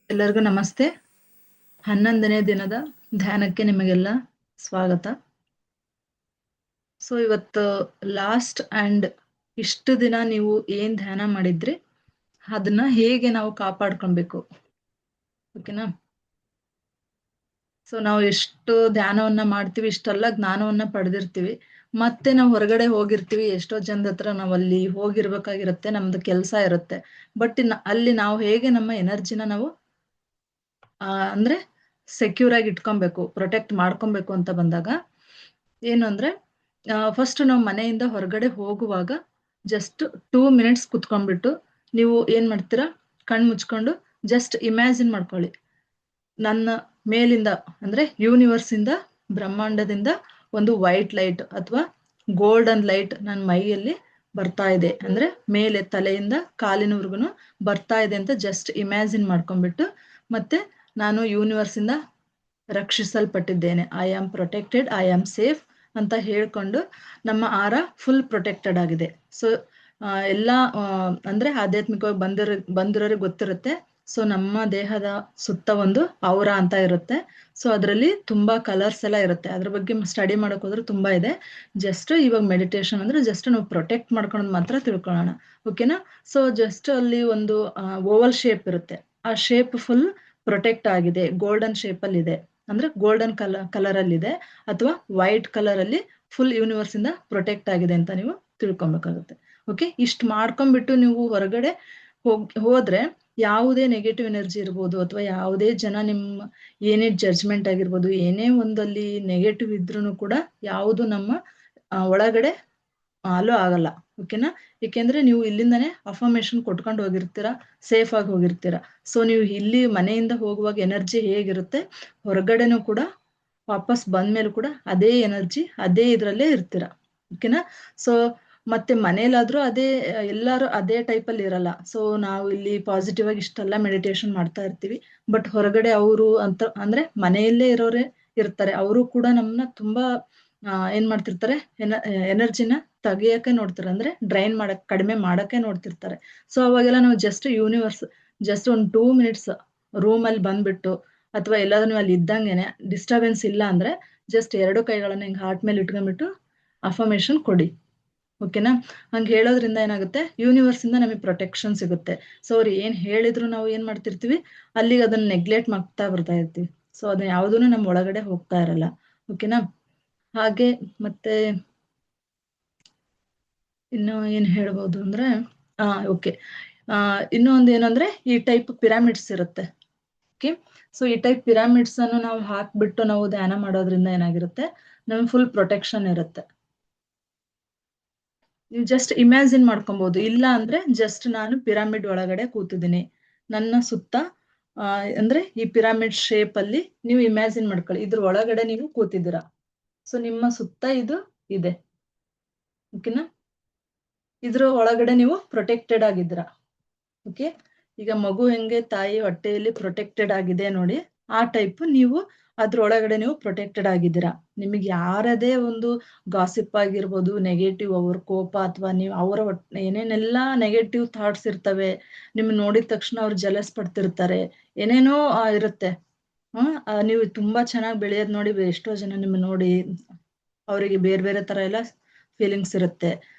ಎಲ್ಲರಿಗೂ ನಮಸ್ತೆ. 11ನೇ ದಿನದ ಧ್ಯಾನಕ್ಕೆ ನಿಮಗೆಲ್ಲ ಸ್ವಾಗತ. ಸೊ ಇವತ್ತು ಲಾಸ್ಟ್ ಅಂಡ್ ಇಷ್ಟು ದಿನ ನೀವು ಏನ್ ಧ್ಯಾನ ಮಾಡಿದ್ರಿ ಅದನ್ನ ಹೇಗೆ ನಾವು ಕಾಪಾಡ್ಕೊಳ್ಬೇಕು, ಓಕೆನಾ? ಸೊ ನಾವು ಎಷ್ಟು ಧ್ಯಾನವನ್ನ ಮಾಡ್ತೀವಿ, ಇಷ್ಟೆಲ್ಲ ಜ್ಞಾನವನ್ನ ಪಡೆದಿರ್ತೀವಿ, ಮತ್ತೆ ನಾವು ಹೊರಗಡೆ ಹೋಗಿರ್ತೀವಿ, ಎಷ್ಟೋ ಜನದ ಹತ್ರ ನಾವು ಅಲ್ಲಿ ಹೋಗಿರ್ಬೇಕಾಗಿರುತ್ತೆ, ನಮ್ದು ಕೆಲಸ ಇರುತ್ತೆ. ಬಟ್ ಅಲ್ಲಿ ನಾವು ಹೇಗೆ ನಮ್ಮ ಎನರ್ಜಿನ ನಾವು ಅಂದ್ರೆ ಸೆಕ್ಯೂರ್ ಆಗಿ ಇಟ್ಕೊಬೇಕು, ಪ್ರೊಟೆಕ್ಟ್ ಮಾಡ್ಕೊಬೇಕು ಅಂತ ಬಂದಾಗ ಏನು ಅಂದ್ರೆ, ಫಸ್ಟ್ ನಾವು ಮನೆಯಿಂದ ಹೊರಗಡೆ ಹೋಗುವಾಗ ಜಸ್ಟ್ 2 ಮಿನಿಟ್ಸ್ ಕುತ್ಕೊಂಡ್ಬಿಟ್ಟು ನೀವು ಏನ್ ಮಾಡ್ತೀರಾ, ಕಣ್ ಮುಚ್ಕೊಂಡು ಜಸ್ಟ್ ಇಮ್ಯಾಜಿನ್ ಮಾಡ್ಕೊಳ್ಳಿ, ನನ್ನ ಮೇಲಿಂದ ಅಂದ್ರೆ ಯೂನಿವರ್ಸ್ ಇಂದ, ಬ್ರಹ್ಮಾಂಡದಿಂದ ಒಂದು ವೈಟ್ ಲೈಟ್ ಅಥವಾ ಗೋಲ್ಡನ್ ಲೈಟ್ ನನ್ನ ಮೈಯಲ್ಲಿ ಬರ್ತಾ ಇದೆ, ಅಂದ್ರೆ ಮೇಲೆ ತಲೆಯಿಂದ ಕಾಲಿನವರೆಗೂ ಬರ್ತಾ ಇದೆ ಅಂತ ಜಸ್ಟ್ ಇಮ್ಯಾಜಿನ್ ಮಾಡ್ಕೊಂಡ್ಬಿಟ್ಟು, ಮತ್ತೆ ನಾನು ಯೂನಿವರ್ಸ್ ಇಂದ ರಕ್ಷಿಸಲ್ಪಟ್ಟಿದ್ದೇನೆ, I am protected, I am safe ಅಂತ ಹೇಳ್ಕೊಂಡು ನಮ್ಮ ಆರ ಫುಲ್ ಪ್ರೊಟೆಕ್ಟೆಡ್ ಆಗಿದೆ. ಸೊ ಎಲ್ಲ ಅಂದ್ರೆ ಆಧ್ಯಾತ್ಮಿಕವಾಗಿ ಬಂದಿರೋರಿಗೆ ಗೊತ್ತಿರುತ್ತೆ. ಸೊ ನಮ್ಮ ದೇಹದ ಸುತ್ತ ಒಂದು ಔರ ಅಂತ ಇರುತ್ತೆ. ಸೊ ಅದರಲ್ಲಿ ತುಂಬಾ ಕಲರ್ಸ್ ಎಲ್ಲ ಇರುತ್ತೆ, ಅದ್ರ ಬಗ್ಗೆ ಸ್ಟಡಿ ಮಾಡಕ್ ಹೋದ್ರೆ ತುಂಬಾ ಇದೆ. ಜಸ್ಟ್ ಇವಾಗ ಮೆಡಿಟೇಷನ್ ಅಂದ್ರೆ ಜಸ್ಟ್ ನಾವು ಪ್ರೊಟೆಕ್ಟ್ ಮಾಡ್ಕೊಳೋದು ಮಾತ್ರ ತಿಳ್ಕೊಳ್ಳೋಣ, ಓಕೆನಾ? ಸೊ ಜಸ್ಟ್ ಅಲ್ಲಿ ಒಂದು ಓವಲ್ ಶೇಪ್ ಇರುತ್ತೆ, ಆ ಶೇಪ್ ಫುಲ್ ಪ್ರೊಟೆಕ್ಟ್ ಆಗಿದೆ, ಗೋಲ್ಡನ್ ಶೇಪ್ ಅಲ್ಲಿ ಇದೆ, ಅಂದ್ರೆ ಗೋಲ್ಡನ್ ಕಲರ್ ಅಲ್ಲಿ ಇದೆ, ಅಥವಾ ವೈಟ್ ಕಲರ್ ಅಲ್ಲಿ ಫುಲ್ ಯೂನಿವರ್ಸ್ ಇಂದ ಪ್ರೊಟೆಕ್ಟ್ ಆಗಿದೆ ಅಂತ ನೀವು ತಿಳ್ಕೊಬೇಕಾಗುತ್ತೆ. ಓಕೆ, ಇಷ್ಟು ಮಾಡ್ಕೊಂಡ್ಬಿಟ್ಟು ನೀವು ಹೊರಗಡೆ ಹೋದ್ರೆ ಯಾವುದೇ ನೆಗೆಟಿವ್ ಎನರ್ಜಿ ಇರ್ಬೋದು, ಅಥವಾ ಯಾವುದೇ ಜನ ನಿಮ್ಮ ಏನೇ ಜಡ್ಜ್ಮೆಂಟ್ ಆಗಿರ್ಬೋದು, ಏನೇ ಒಂದಲ್ಲಿ ನೆಗೆಟಿವ್ ಇದ್ರೂ ಕೂಡ ಯಾವುದು ನಮ್ಮ ಒಳಗಡೆ ಅಲೋ ಆಗಲ್ಲ, ಓಕೆನಾ? ಏಕೆಂದ್ರೆ ನೀವು ಇಲ್ಲಿಂದಾನೇ ಅಫರ್ಮೇಶನ್ ಕೊಟ್ಕೊಂಡು ಹೋಗಿರ್ತೀರಾ, ಸೇಫ್ ಆಗಿ ಹೋಗಿರ್ತೀರಾ. ಸೊ ನೀವು ಇಲ್ಲಿ ಮನೆಯಿಂದ ಹೋಗುವಾಗ ಎನರ್ಜಿ ಹೇಗಿರುತ್ತೆ, ಹೊರಗಡೆನೂ ಕೂಡ ವಾಪಸ್ ಬಂದ್ಮೇಲೆ ಕೂಡ ಅದೇ ಎನರ್ಜಿ, ಅದೇ ಇದ್ರಲ್ಲೇ ಇರ್ತೀರಾ, ಓಕೆನಾ? ಸೊ ಮತ್ತೆ ಮನೇಲಾದ್ರೂ ಅದೇ, ಎಲ್ಲಾರು ಅದೇ ಟೈಪ್ ಅಲ್ಲಿ ಇರಲ್ಲ. ಸೊ ನಾವು ಇಲ್ಲಿ ಪಾಸಿಟಿವ್ ಆಗಿ ಇಷ್ಟೆಲ್ಲ ಮೆಡಿಟೇಷನ್ ಮಾಡ್ತಾ ಇರ್ತೀವಿ, ಬಟ್ ಹೊರಗಡೆ ಅವರು ಅಂತ ಅಂದ್ರೆ ಮನೆಯಲ್ಲೇ ಇರೋರೆ ಇರ್ತಾರೆ, ಅವರು ಕೂಡ ನಮ್ಮನ್ನ ತುಂಬಾ ಏನ್ ಮಾಡ್ತಿರ್ತಾರೆ, ಎನರ್ಜಿನ ತೆಗಿಯಕ್ಕೆ ನೋಡ್ತಾರೆ, ಅಂದ್ರೆ ಡ್ರೈನ್ ಮಾಡಕ್, ಕಡಿಮೆ ಮಾಡಕ್ಕೆ ನೋಡ್ತಿರ್ತಾರೆ. ಸೊ ಅವಾಗೆಲ್ಲ ನಾವು ಜಸ್ಟ್ ಒಂದು 2 ಮಿನಿಟ್ಸ್ ರೂಮ್ ಅಲ್ಲಿ ಬಂದ್ಬಿಟ್ಟು, ಅಥವಾ ಎಲ್ಲಾದ್ರೂ ನೀವು ಅಲ್ಲಿ ಇದ್ದಂಗೆನೆ ಡಿಸ್ಟರ್ಬೆನ್ಸ್ ಇಲ್ಲ ಅಂದ್ರೆ ಜಸ್ಟ್ 2 ಕೈಗಳನ್ನ ಹಿಂಗ್ ಹಾರ್ಟ್ ಮೇಲೆ ಇಟ್ಕೊಂಡ್ಬಿಟ್ಟು ಅಫರ್ಮೇಶನ್ ಕೊಡಿ, ಓಕೆನಾ? ಹಂಗೆ ಹೇಳೋದ್ರಿಂದ ಏನಾಗುತ್ತೆ, ಯೂನಿವರ್ಸ್ ಇಂದ ನಮಗೆ ಪ್ರೊಟೆಕ್ಷನ್ ಸಿಗುತ್ತೆ. ಸೊ ಅವ್ರು ಏನ್ ಹೇಳಿದ್ರು ನಾವು ಏನ್ ಮಾಡ್ತಿರ್ತೀವಿ, ಅಲ್ಲಿಗೆ ಅದನ್ನ ನೆಗ್ಲೆಕ್ಟ್ ಮಾಡ್ತಾ ಬರ್ತಾ ಇರ್ತೀವಿ. ಸೊ ಅದನ್ನ ಯಾವ್ದೂ ನಮ್ ಒಳಗಡೆ ಹೋಗ್ತಾ ಇರಲ್ಲ, ಓಕೆನಾ? ಹಾಗೆ ಮತ್ತೆ ಇನ್ನು ಏನ್ ಹೇಳ್ಬೋದು ಅಂದ್ರೆ, ಓಕೆ, ಇನ್ನೂ ಒಂದು ಏನಂದ್ರೆ ಈ ಟೈಪ್ ಪಿರಾಮಿಡ್ಸ್ ಇರುತ್ತೆ, ಓಕೆ? ಸೊ ಈ ಟೈಪ್ ಪಿರಾಮಿಡ್ಸ್ ಅನ್ನು ನಾವು ಹಾಕ್ಬಿಟ್ಟು ನಾವು ಧ್ಯಾನ ಮಾಡೋದ್ರಿಂದ ಏನಾಗಿರುತ್ತೆ, ನಮ್ಗೆ ಫುಲ್ ಪ್ರೊಟೆಕ್ಷನ್ ಇರುತ್ತೆ. ನೀವು ಜಸ್ಟ್ ಇಮ್ಯಾಜಿನ್ ಮಾಡ್ಕೊಬಹುದು, ಇಲ್ಲ ಅಂದ್ರೆ ಜಸ್ಟ್ ನಾನು ಪಿರಾಮಿಡ್ ಒಳಗಡೆ ಕೂತಿದ್ದೀನಿ, ನನ್ನ ಸುತ್ತ ಅಂದ್ರೆ ಈ ಪಿರಾಮಿಡ್ ಶೇಪ್ ಅಲ್ಲಿ ನೀವು ಇಮ್ಯಾಜಿನ್ ಮಾಡ್ಕೊಳ್ಳಿ, ಇದ್ರ ಒಳಗಡೆ ನೀವು ಕೂತಿದ್ದೀರಾ. ಸೊ ನಿಮ್ಮ ಸುತ್ತ ಇದು ಇದೆ, ಓಕೆನಾ? ಇದ್ರ ಒಳಗಡೆ ನೀವು ಪ್ರೊಟೆಕ್ಟೆಡ್ ಆಗಿದ್ದೀರಾ, ಓಕೆ? ಈಗ ಮಗು ಹೆಂಗೆ ತಾಯಿ ಹೊಟ್ಟೆಯಲ್ಲಿ ಪ್ರೊಟೆಕ್ಟೆಡ್ ಆಗಿದೆ ನೋಡಿ, ಆ ಟೈಪ್ ನೀವು ಅದ್ರೊಳಗಡೆ ನೀವು ಪ್ರೊಟೆಕ್ಟೆಡ್ ಆಗಿದ್ದೀರಾ. ನಿಮಗೆ ಯಾರದೇ ಒಂದು ಗಾಸಿಪ್ ಆಗಿರ್ಬೋದು, ನೆಗೆಟಿವ್, ಅವ್ರ ಕೋಪ, ಅಥವಾ ನೀವು ಅವರ ಏನೇನೆಲ್ಲಾ ನೆಗೆಟಿವ್ ಥಾಟ್ಸ್ ಇರ್ತವೆ, ನಿಮ್ ನೋಡಿದ ತಕ್ಷಣ ಅವ್ರು ಜಲಸ್ ಪಡ್ತಿರ್ತಾರೆ, ಏನೇನೋ ಇರುತ್ತೆ. ನೀವು ತುಂಬಾ ಚೆನ್ನಾಗಿ ಬೆಳೆಯೋದ್ ನೋಡಿ ಎಷ್ಟೋ ಜನ ನಿಮ್ಮ ನೋಡಿ ಅವರಿಗೆ ಬೇರೆ ಬೇರೆ ತರ ಎಲ್ಲ ಫೀಲಿಂಗ್ಸ್ ಇರುತ್ತೆ.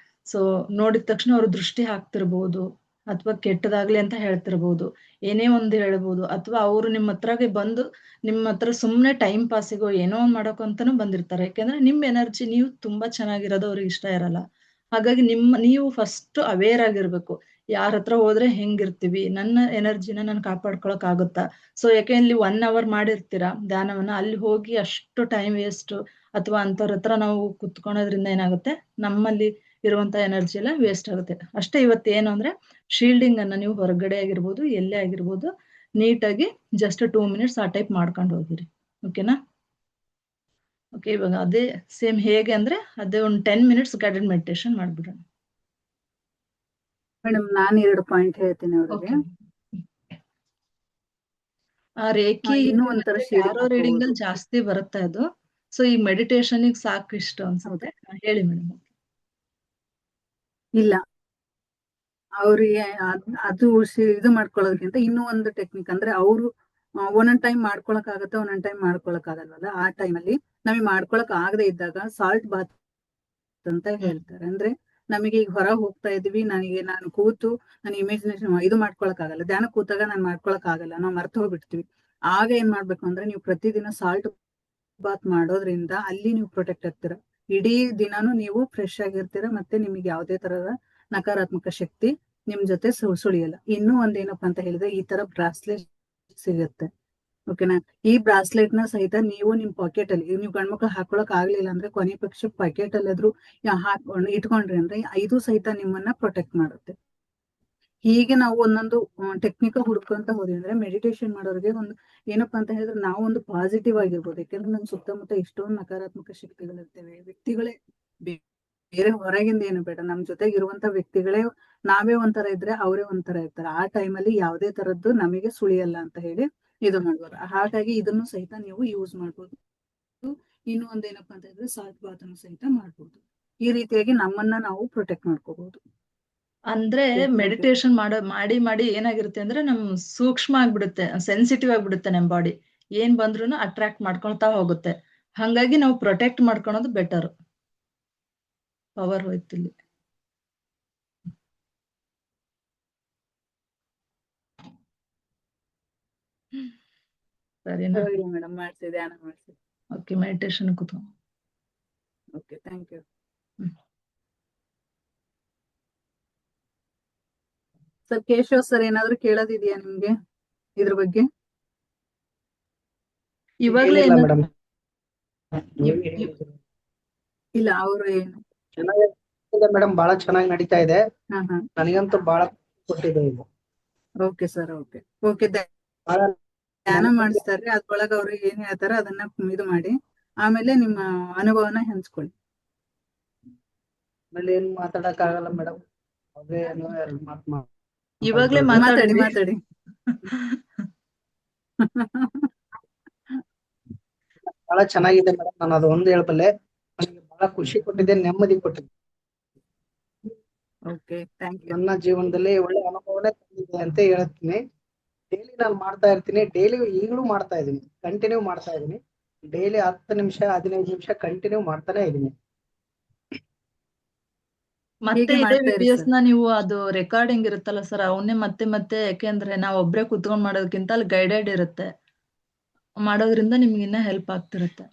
ಸೊ ನೋಡಿದ ತಕ್ಷಣ ಅವ್ರು ದೃಷ್ಟಿ ಹಾಕ್ತಿರ್ಬೋದು, ಅಥವಾ ಕೆಟ್ಟದಾಗ್ಲಿ ಅಂತ ಹೇಳ್ತಿರ್ಬೋದು, ಏನೇ ಒಂದು ಹೇಳ್ಬೋದು, ಅಥವಾ ಅವರು ನಿಮ್ಮ ಹತ್ರಗೆ ಬಂದು ನಿಮ್ಮ ಹತ್ರ ಸುಮ್ನೆ ಟೈಮ್ ಪಾಸಿಗೋ ಏನೋ ಒಂದ್ ಮಾಡೋಕೆ ಅಂತಾನು ಬಂದಿರ್ತಾರೆ. ಯಾಕೆಂದ್ರೆ ನಿಮ್ ಎನರ್ಜಿ, ನೀವು ತುಂಬಾ ಚೆನ್ನಾಗಿರೋದು ಅವ್ರಿಗೆ ಇಷ್ಟ ಇರಲ್ಲ. ಹಾಗಾಗಿ ನೀವು ಫಸ್ಟ್ ಅವೇರ್ ಆಗಿರ್ಬೇಕು, ಯಾರ ಹತ್ರ ಹೋದ್ರೆ ಹೆಂಗಿರ್ತೀವಿ, ನನ್ನ ಎನರ್ಜಿನ ನಾನು ಕಾಪಾಡ್ಕೊಳಕ್ ಆಗುತ್ತಾ? ಸೊ ಯಾಕೆ ಇಲ್ಲಿ 1 ಅವರ್ ಮಾಡಿರ್ತೀರಾ ಧ್ಯಾನವನ್ನ, ಅಲ್ಲಿ ಹೋಗಿ ಅಷ್ಟು ಟೈಮ್ ವೇಸ್ಟ್, ಅಥವಾ ಅಂತವ್ರ ಹತ್ರ ನಾವು ಕುತ್ಕೊಳೋದ್ರಿಂದ ಏನಾಗುತ್ತೆ, ನಮ್ಮಲ್ಲಿ ಇರುವಂತ ಎನರ್ಜಿ ಎಲ್ಲ ವೇಸ್ಟ್ ಆಗುತ್ತೆ ಅಷ್ಟೇ. ಇವತ್ತೇನು ಅಂದ್ರೆ ಶೀಲ್ಡಿಂಗ್ ಅನ್ನ ನೀವು ಹೊರಗಡೆ ಆಗಿರ್ಬೋದು, ಎಲ್ಲೇ ಆಗಿರ್ಬೋದು, ನೀಟಾಗಿ ಜಸ್ಟ್ 2 ಮಿನಿಟ್ಸ್ ಆ ಟೈಪ್ ಮಾಡ್ಕೊಂಡು ಹೋಗಿರಿ, ಓಕೆನಾ? ಓಕೆ, ಇವಾಗ ಅದೇ ಸೇಮ್ ಹೇಗೆ ಅಂದ್ರೆ ಅದೇ ಒಂದು 10 ಮಿನಿಟ್ಸ್ ಗೈಡೆಡ್ ಮೆಡಿಟೇಷನ್ ಮಾಡ್ಬಿಡೋಣ. ಮೇಡಮ್, ನಾನು 2 ಪಾಯಿಂಟ್ ಹೇಳ್ತೀನಿ ಅವ್ರಿಗೆ. ರೇಖಿ ಇನ್ನೂ ಒಂಥರ ಟ್ಯಾರೋ ರೀಡಿಂಗ್ ಅಲ್ಲಿ ಜಾಸ್ತಿ ಬರುತ್ತೆ ಅದು. ಸೊ ಈ ಮೆಡಿಟೇಷನ್ ಸಾಕು ಇಷ್ಟ ಅನ್ಸುತ್ತೆ. ಹೇಳಿ ಮೇಡಮ್. ಇಲ್ಲ, ಅವ್ರಿಗೆ ಅದು ಇದು ಮಾಡ್ಕೊಳ್ಳೋದಕ್ಕಿಂತ ಇನ್ನೂ ಒಂದು ಟೆಕ್ನಿಕ್ ಅಂದ್ರೆ ಅವರು ಒಂದೊಂದ್ ಟೈಮ್ ಮಾಡ್ಕೊಳಕ್ ಆಗುತ್ತೆ, ಒಂದೊಂದ್ ಟೈಮ್ ಮಾಡ್ಕೊಳಕ್ ಆಗಲ್ವಲ್ಲ. ಆ ಟೈಮಲ್ಲಿ ನಮಗೆ ಮಾಡ್ಕೊಳಕ್ ಆಗದೆ ಇದ್ದಾಗ ಸಾಲ್ಟ್ ಬಾತ್ ಅಂತ ಹೇಳ್ತಾರೆ. ಅಂದ್ರೆ ನಮಗೆ ಈಗ ಹೊರ ಹೋಗ್ತಾ ಇದೀವಿ, ನಾನು ಕೂತು ನಾನು ಇಮೇಜಿನೇಷನ್ ಇದು ಮಾಡ್ಕೊಳಕ್ ಆಗಲ್ಲ, ಧ್ಯಾನ ಕೂತಾಗ ನಾನು ಮಾಡ್ಕೊಳಕ್ ಆಗಲ್ಲ, ನಾವು ಮರ್ತು ಹೋಗ್ಬಿಡ್ತೀವಿ. ಆಗ ಏನ್ ಮಾಡ್ಬೇಕು ಅಂದ್ರೆ ನೀವು ಪ್ರತಿದಿನ ಸಾಲ್ಟ್ ಬಾತ್ ಮಾಡೋದ್ರಿಂದ ಅಲ್ಲಿ ನೀವು ಪ್ರೊಟೆಕ್ಟ್ ಆಗ್ತೀರಾ. ಇಡೀ ದಿನಾನು ನೀವು ಫ್ರೆಶ್ ಆಗಿರ್ತೀರಾ, ಮತ್ತೆ ನಿಮಗೆ ಯಾವುದೇ ತರದ ನಕಾರಾತ್ಮಕ ಶಕ್ತಿ ನಿಮ್ ಜೊತೆ ಸುಳಿಯಲ್ಲ. ಇನ್ನೂ ಒಂದೇನಪ್ಪಾ ಅಂತ ಹೇಳಿದ್ರೆ, ಈ ತರ ಬ್ರಾಸ್ಲೆಟ್ ಸಿಗುತ್ತೆ, ಓಕೆನಾ. ಈ ಬ್ರಾಸ್ಲೆಟ್ ನ ಸಹಿತ ನೀವು ನಿಮ್ ಪಾಕೆಟ್ ಅಲ್ಲಿ, ನೀವು ಗಂಡ್ಮಕ್ಳು ಹಾಕೊಳಕ್ ಆಗ್ಲಿಲ್ಲ ಅಂದ್ರೆ ಕೊನೆ ಪಕ್ಷ ಪಾಕೆಟ್ ಅಲ್ಲಾದ್ರೂ ಹಾಕೊಂಡು ಇಟ್ಕೊಂಡ್ರಿ ಅಂದ್ರೆ ಇದು ಸಹಿತ ನಿಮ್ಮನ್ನ ಪ್ರೊಟೆಕ್ಟ್ ಮಾಡುತ್ತೆ. ಹೀಗೆ ನಾವು ಒಂದೊಂದು ಟೆಕ್ನಿಕ್ ಹುಡ್ಕೊಂತ ಹೋದ್ವಿ ಅಂದ್ರೆ ಮೆಡಿಟೇಷನ್ ಮಾಡೋರಿಗೆ ಒಂದು ಏನಪ್ಪಾ ಅಂತ ಹೇಳಿದ್ರೆ ನಾವು ಒಂದು ಪಾಸಿಟಿವ್ ಆಗಿರ್ಬೋದು. ಯಾಕಂದ್ರೆ ನಮ್ ಸುತ್ತಮುತ್ತ ಎಷ್ಟೊಂದು ನಕಾರಾತ್ಮಕ ಶಕ್ತಿಗಳಿರ್ತವೆ, ವ್ಯಕ್ತಿಗಳೇ ಬೇರೆ ಹೊರಗಿಂದ ಏನು ಬೇಡ, ನಮ್ ಜೊತೆಗೆ ಇರುವಂತ ವ್ಯಕ್ತಿಗಳೇ ನಾವೇ ಒಂಥರ ಇದ್ರೆ ಅವರೇ ಒಂಥರ ಇರ್ತಾರೆ. ಆ ಟೈಮಲ್ಲಿ ಯಾವುದೇ ತರದ್ದು ನಮಗೆ ಸುಳಿಯಲ್ಲ ಅಂತ ಹೇಳಿ ಇದು ಮಾಡ್ಬೋದು. ಹಾಗಾಗಿ ಇದನ್ನು ಸಹಿತ ನೀವು ಯೂಸ್ ಮಾಡ್ಬೋದು. ಇನ್ನು ಒಂದೇನಪ್ಪಾ ಅಂತ ಹೇಳಿದ್ರೆ ಸಾಲ್ಟ್ ಬಾತ್ ಅನ್ನು ಸಹಿತ ಮಾಡ್ಬೋದು. ಈ ರೀತಿಯಾಗಿ ನಮ್ಮನ್ನ ನಾವು ಪ್ರೊಟೆಕ್ಟ್ ಮಾಡ್ಕೋಬಹುದು. ಅಂದ್ರೆ ಮೆಡಿಟೇಷನ್ ಮಾಡಿ ಮಾಡಿ ಏನಾಗಿರುತ್ತೆ ಅಂದ್ರೆ ನಮ್ ಸೂಕ್ಷ್ಮ ಆಗ್ಬಿಡುತ್ತೆ, ಸೆನ್ಸಿಟಿವ್ ಆಗ್ಬಿಡುತ್ತೆ ನಮ್ ಬಾಡಿ. ಏನ್ ಬಂದ್ರೂ ಅಟ್ರಾಕ್ಟ್ ಮಾಡ್ಕೊಳ್ತಾ ಹೋಗುತ್ತೆ. ಹಂಗಾಗಿ ನಾವು ಪ್ರೊಟೆಕ್ಟ್ ಮಾಡ್ಕೊಳೋದು ಬೆಟರ್. ಪವರ್ ಹೋಯ್ತು ಇಲ್ಲಿ. ಸರಿನಾ? ಮೇಡಮ್ ಮಾಡ್ಸಿ, ಧ್ಯಾನ ಮಾಡ್ಸಿ. ಓಕೆ, ಮೆಡಿಟೇಷನ್ ಕೂತ್ಕೊ. Okay, thank you. Sir Keshav sir, ಏನಾದ್ರು ಕೇಳೋದಿದ್ಯಾ ನಿಮ್ಗೆ ಇದ್ರ ಬಗ್ಗೆ? ಇವಾಗ್ಲೇ ಏನಿಲ್ಲ ಮೇಡಮ್, ಇಲ್ಲ ಅವರು ಏನು ಚೆನ್ನಾಗಿದೆ ಮೇಡಮ್, ಬಹಳ ಚೆನ್ನಾಗಿ ನಡೀತಾ ಇದೆ. ಹಾ ಹಾ ನನಗಂತೂ ಬಹಳ ಕೊಟ್ಟಿದೆ ಇದು. Okay sir, okay okay. ಬಹಳ ಧ್ಯಾನ ಮಾಡಿಸ್ತಾರೆ, ಅದ್ರೊಳಗೆ ಅವ್ರಿಗೆ ಏನ್ ಹೇಳ್ತಾರ ಅದನ್ನ ಇದು ಮಾಡಿ ಆಮೇಲೆ ನಿಮ್ಮ ಅನುಭವನ ಹಂಚ್ಕೊಳ್ಳಿ. ಆಮೇಲೆ ಏನು ಮಾತಾಡಕ್ ಆಗಲ್ಲ ಮೇಡಮ್, ಅದೇ ಏನೋ ಎರಡು ಮಾತು ಇವಾಗ್ಲೇ ಮಾತಾಡಿ ಮಾತಾಡಿ. ಮಾತಾಡಿ. ಬಹಳ ಚೆನ್ನಾಗಿದೆ ಮೇಡಮ್, ನಾನು ಅದು ಒಂದು ಹೇಳ್ಬಲ್ಲೆ. ನನಗೆ ಬಹಳ ಖುಷಿ ಕೊಟ್ಟಿದೆ, ನೆಮ್ಮದಿ ಕೊಟ್ಟಿದೆ. Okay, thank you. ನನ್ನ ಜೀವನದಲ್ಲಿ ಒಳ್ಳೆ ಅನುಭವನೇ ತಂದಿದೆ ಅಂತ ಹೇಳ್ತೀನಿ. ಡೈಲಿ ನಾನು ಮಾಡ್ತಾ ಇರ್ತೀನಿ, ಡೈಲಿ ಈಗಲೂ ಮಾಡ್ತಾ ಇದೀನಿ, ಕಂಟಿನ್ಯೂ ಮಾಡ್ತಾ ಇದೀನಿ. ಡೈಲಿ 10 ನಿಮಿಷ 15 ನಿಮಿಷ ಕಂಟಿನ್ಯೂ ಮಾಡ್ತಾನೆ ಇದೀನಿ. ಮತ್ತೆ ಹೀಗೆ ಇದೇ ಮಾಡ್ತಾ ಇರಿ ವಿಡಿಯೋಸ್ ಸರ್. ನ ನೀವು ಅದು ರೆಕಾರ್ಡಿಂಗ್ ಇರುತ್ತಲ್ಲ ಸರ್, ಅವನ್ನೇ ಮತ್ತೆ ಮತ್ತೆ, ಯಾಕೆಂದ್ರೆ ನಾವ್ ಒಬ್ರೇ ಕುತ್ಕೊಂಡ್ ಮಾಡೋದಕ್ಕಿಂತ ಅಲ್ಲಿ ಗೈಡೆಡ್ ಇರುತ್ತೆ, ಮಾಡೋದ್ರಿಂದ ನಿಮ್ಗೆ ಇನ್ನ ಹೆಲ್ಪ್ ಆಗ್ತಿರುತ್ತೆ.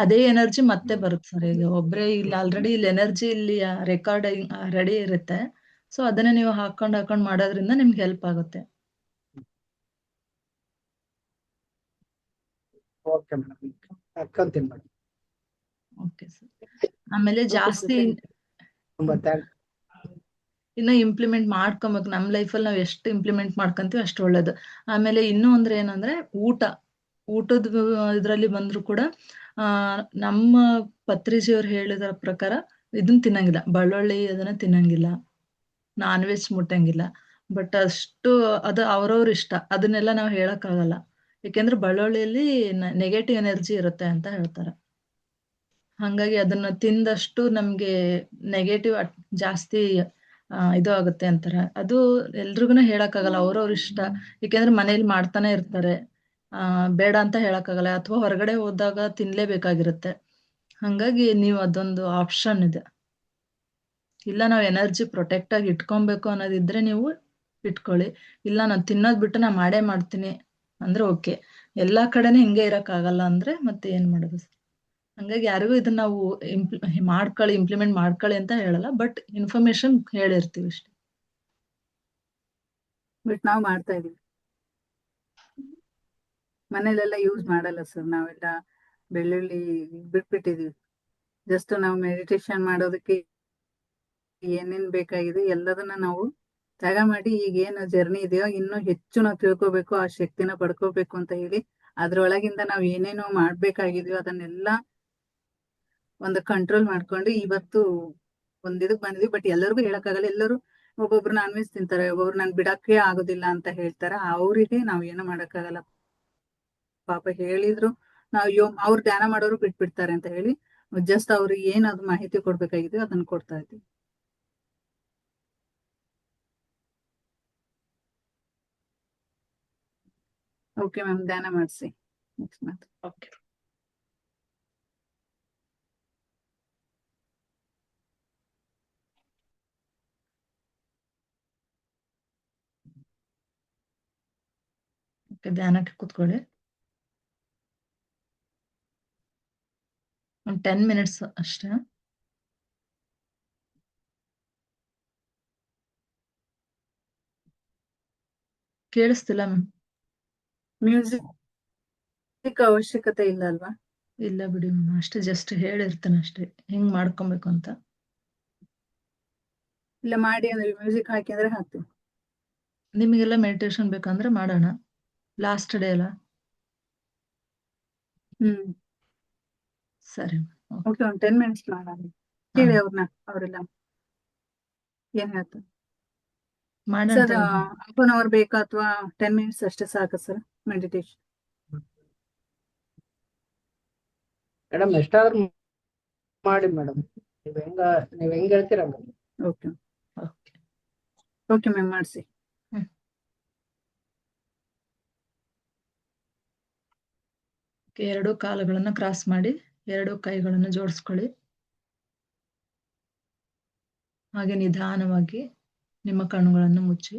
ಅದೇ ಎನರ್ಜಿ ಮತ್ತೆ ಬರುತ್ತೆ ಸರ್. ಈಗ ಒಬ್ರೇ ಇಲ್ಲಿ ಆಲ್ರೆಡಿ ಇಲ್ಲಿ ಎನರ್ಜಿ ಇಲ್ಲಿ ರೆಕಾರ್ಡಿಂಗ್ ರೆಡಿ ಇರುತ್ತೆ. ಸೊ ಅದನ್ನ ನೀವು ಹಾಕೊಂಡ್ ಮಾಡೋದ್ರಿಂದ ನಿಮ್ಗೆ ಹೆಲ್ಪ್ ಆಗುತ್ತೆ. ಓಕೆ ಮೇಡಮ್, ಹಾಕೊಂತೀನಿ ಮೇಡಮ್. Okay sir. ಆಮೇಲೆ ಜಾಸ್ತಿ ತುಂಬಾ ಥ್ಯಾಂಕ್ಸ್. ಇನ್ನ ಇಂಪ್ಲಿಮೆಂಟ್ ಮಾಡ್ಕೊಬೇಕು ನಮ್ ಲೈಫಲ್ಲಿ. ನಾವ್ ಎಷ್ಟು ಇಂಪ್ಲಿಮೆಂಟ್ ಮಾಡ್ಕೊಂತೀವಿ ಅಷ್ಟು ಒಳ್ಳೇದು. ಆಮೇಲೆ ಇನ್ನೂ ಅಂದ್ರೆ ಏನಂದ್ರೆ ಊಟದ ಇದ್ರಲ್ಲಿ ಬಂದ್ರು ಕೂಡ ನಮ್ಮ ಪತ್ರಿಜಿಯವ್ರು ಹೇಳಿದ ಪ್ರಕಾರ ಇದನ್ನ ತಿನ್ನಂಗಿಲ್ಲ, ಬೆಳ್ಳುಳ್ಳಿ ಅದನ್ನ ತಿನ್ನಂಗಿಲ್ಲ, ನಾನ್ ವೆಜ್ ಮುಟ್ಟಂಗಿಲ್ಲ. ಬಟ್ ಅಷ್ಟು ಅದು ಅವ್ರವ್ರ ಇಷ್ಟ, ಅದನ್ನೆಲ್ಲ ನಾವು ಹೇಳಕ್ ಆಗಲ್ಲ. ಯಾಕೆಂದ್ರೆ ಬೆಳ್ಳುಳ್ಳಿಯಲ್ಲಿ ನೆಗೆಟಿವ್ ಎನರ್ಜಿ ಇರುತ್ತೆ ಅಂತ ಹೇಳ್ತಾರೆ. ಹಂಗಾಗಿ ಅದನ್ನ ತಿಂದಷ್ಟು ನಮ್ಗೆ ನೆಗೆಟಿವ್ ಜಾಸ್ತಿ ಇದು ಆಗುತ್ತೆ ಅಂತಾರೆ. ಅದು ಎಲ್ರಿಗೂನು ಹೇಳಕ್ಕಾಗಲ್ಲ, ಅವ್ರವ್ರ ಇಷ್ಟ. ಯಾಕೆಂದ್ರೆ ಮನೇಲಿ ಮಾಡ್ತಾನೆ ಇರ್ತಾರೆ, ಬೇಡ ಅಂತ ಹೇಳಕ್ಕಾಗಲ್ಲ, ಅಥವಾ ಹೊರಗಡೆ ಹೋದಾಗ ತಿನ್ಲೇಬೇಕಾಗಿರುತ್ತೆ. ಹಂಗಾಗಿ ನೀವು ಅದೊಂದು ಆಪ್ಷನ್ ಇದೆ. ಇಲ್ಲ ನಾವ್ ಎನರ್ಜಿ ಪ್ರೊಟೆಕ್ಟ್ ಆಗಿ ಇಟ್ಕೊಬೇಕು ಅನ್ನೋದಿದ್ರೆ ನೀವು ಇಟ್ಕೊಳ್ಳಿ. ಇಲ್ಲ ನಾನ್ ತಿನ್ನೋದ್ ಬಿಟ್ಟು ನಾ ಮಾಡೇ ಮಾಡ್ತೀನಿ ಅಂದ್ರೆ ಓಕೆ. ಎಲ್ಲಾ ಕಡೆನೇ ಹಿಂಗೆ ಇರಕ್ ಆಗಲ್ಲ ಅಂದ್ರೆ ಮತ್ತೆ ಏನ್ ಮಾಡೋದು. ಹಂಗಾಗಿ ಯಾರಿಗೂ ಇದನ್ನ ನಾವು ಇಂಪ್ಲಿಮೆಂಟ್ ಮಾಡ್ಕೊಳ್ಳಿ ಅಂತ ಹೇಳಲ್ಲ, ಬಟ್ ಇನ್ಫಾರ್ಮೇಶನ್ ಹೇಳಿರ್ತೀವಿ ಅಷ್ಟೇ. ಬಟ್ ನಾವ್ ಮಾಡ್ತಾ ಇದೀವಿ, ಮನೇಲೆಲ್ಲ ಯೂಸ್ ಮಾಡಲ್ಲ ಸರ್. ನಾವೆಲ್ಲ ಬೆಳ್ಳುಳ್ಳಿ ಬಿಟ್ಬಿಟ್ಟಿದೀವಿ. ಜಸ್ಟ್ ನಾವು ಮೆಡಿಟೇಷನ್ ಮಾಡೋದಕ್ಕೆ ಏನೇನ್ ಬೇಕಾಗಿದೆ ಎಲ್ಲದನ್ನ ನಾವು ತ್ಯಾಗ ಮಾಡಿ ಈಗ ಏನು ಜರ್ನಿ ಇದೆಯೋ ಇನ್ನೂ ಹೆಚ್ಚು ನಾವು ತಿಳ್ಕೊಬೇಕು, ಆ ಶಕ್ತಿನ ಪಡ್ಕೋಬೇಕು ಅಂತ ಹೇಳಿ ಅದ್ರೊಳಗಿಂದ ನಾವ್ ಏನೇನೋ ಮಾಡ್ಬೇಕಾಗಿದ್ಯೋ ಅದನ್ನೆಲ್ಲ ಒಂದು ಕಂಟ್ರೋಲ್ ಮಾಡ್ಕೊಂಡು ಇವತ್ತು ಇದಕ್ ಬಂದಿದ್ವಿ. ಬಟ್ ಎಲ್ಲರಿಗೂ ಹೇಳಕ್ಕಾಗಲ್ಲ. ಎಲ್ಲರೂ ಒಬ್ಬೊಬ್ರು ನಾನ್ ವೆಜ್ ತಿಂತಾರೆ, ಒಬ್ಬೊಬ್ರು ನನ್ ಬಿಡಕ್ಕೆ ಆಗೋದಿಲ್ಲ ಅಂತ ಹೇಳ್ತಾರೆ. ಅವರಿಗೆ ನಾವ್ ಏನು ಮಾಡಕ್ಕಾಗಲ್ಲ. ಪಾಪ ಹೇಳಿದ್ರು ಅವ್ರು ಧ್ಯಾನ ಮಾಡೋರು ಬಿಟ್ಬಿಡ್ತಾರೆ ಅಂತ ಹೇಳಿ ಜಸ್ಟ್ ಅವ್ರಿಗೆ ಏನಾದ್ರು ಮಾಹಿತಿ ಕೊಡ್ಬೇಕಾಗಿದೆ ಅದನ್ನ ಕೊಡ್ತಾ ಇದ್ದೀವಿ. ಓಕೆ ಮ್ಯಾಮ್, ಧ್ಯಾನ ಮಾಡಿಸಿ ನೆಕ್ಸ್ಟ್ ಮಂತ್. ಓಕೆ. ಓಕೆ, ಧ್ಯಾನಕ್ಕೆ ಕೂತ್ಕೊಳ್ಳಿ. ಒಂದು 10 ಮಿನಿಟ್ಸ್ ಅಷ್ಟೇ. ಕೇಳಿಸ್ತಿಲ್ಲ ಮ್ಯಾಮ್? ಮ್ಯೂಸಿಕ್ ಅವಶ್ಯಕತೆ ಇಲ್ಲ ಅಲ್ವಾ? ಇಲ್ಲ ಬಿಡಿ ಮ್ಯಾಮ್, ಅಷ್ಟೇ ಜಸ್ಟ್ ಹೇಳಿರ್ತೇನೆ ಅಷ್ಟೇ ಹೆಂಗ್ ಮಾಡ್ಕೊಬೇಕು ಅಂತ. ಇಲ್ಲ ಮಾಡಿ ಅಂದ್ರೆ ಮ್ಯೂಸಿಕ್ ಹಾಕಿ ಅಂದ್ರೆ ಹಾಕ್ತೀವಿ. ನಿಮಗೆಲ್ಲ ಮೆಡಿಟೇಷನ್ ಬೇಕಂದ್ರೆ ಮಾಡೋಣ, ಲಾಸ್ಟ್ ಡೇ ಅಲ್ಲ. ಸರಿ. ಓಕೆ, ಒಂದು 10 ಮಿನಿಟ್ಸ್ ಮಾಡೋಣ. ಕೇಳಿ ಅವ್ರನ್ನ, ಅವರೆಲ್ಲ ಏನ್ ಹೇಳ್ತಾರೆ. ಸರ್, ಹಾಫ್ ಅನ್ ಅವರ್ ಬೇಕಾ ಅಥವಾ 10 ಮಿನಿಟ್ಸ್ ಅಷ್ಟೇ ಸಾಕು ಸರ್ ಮೆಡಿಟೇಷನ್? ಮೇಡಮ್ ಎಷ್ಟಾದ್ರೂ ಮಾಡಿ ಮೇಡಮ್, ನೀವ್ ಹೆಂಗ್ ಹೇಳ್ತೀರ. ಓಕೆ ಓಕೆ ಮ್ಯಾಮ್, ಮಾಡಿಸಿ. ಎರಡು ಕಾಲುಗಳನ್ನ ಕ್ರಾಸ್ ಮಾಡಿ, ಎರಡು ಕೈಗಳನ್ನು ಜೋಡಿಸ್ಕೊಳ್ಳಿ. ಹಾಗೆ ನಿಧಾನವಾಗಿ ನಿಮ್ಮ ಕಣ್ಣುಗಳನ್ನು ಮುಚ್ಚಿ.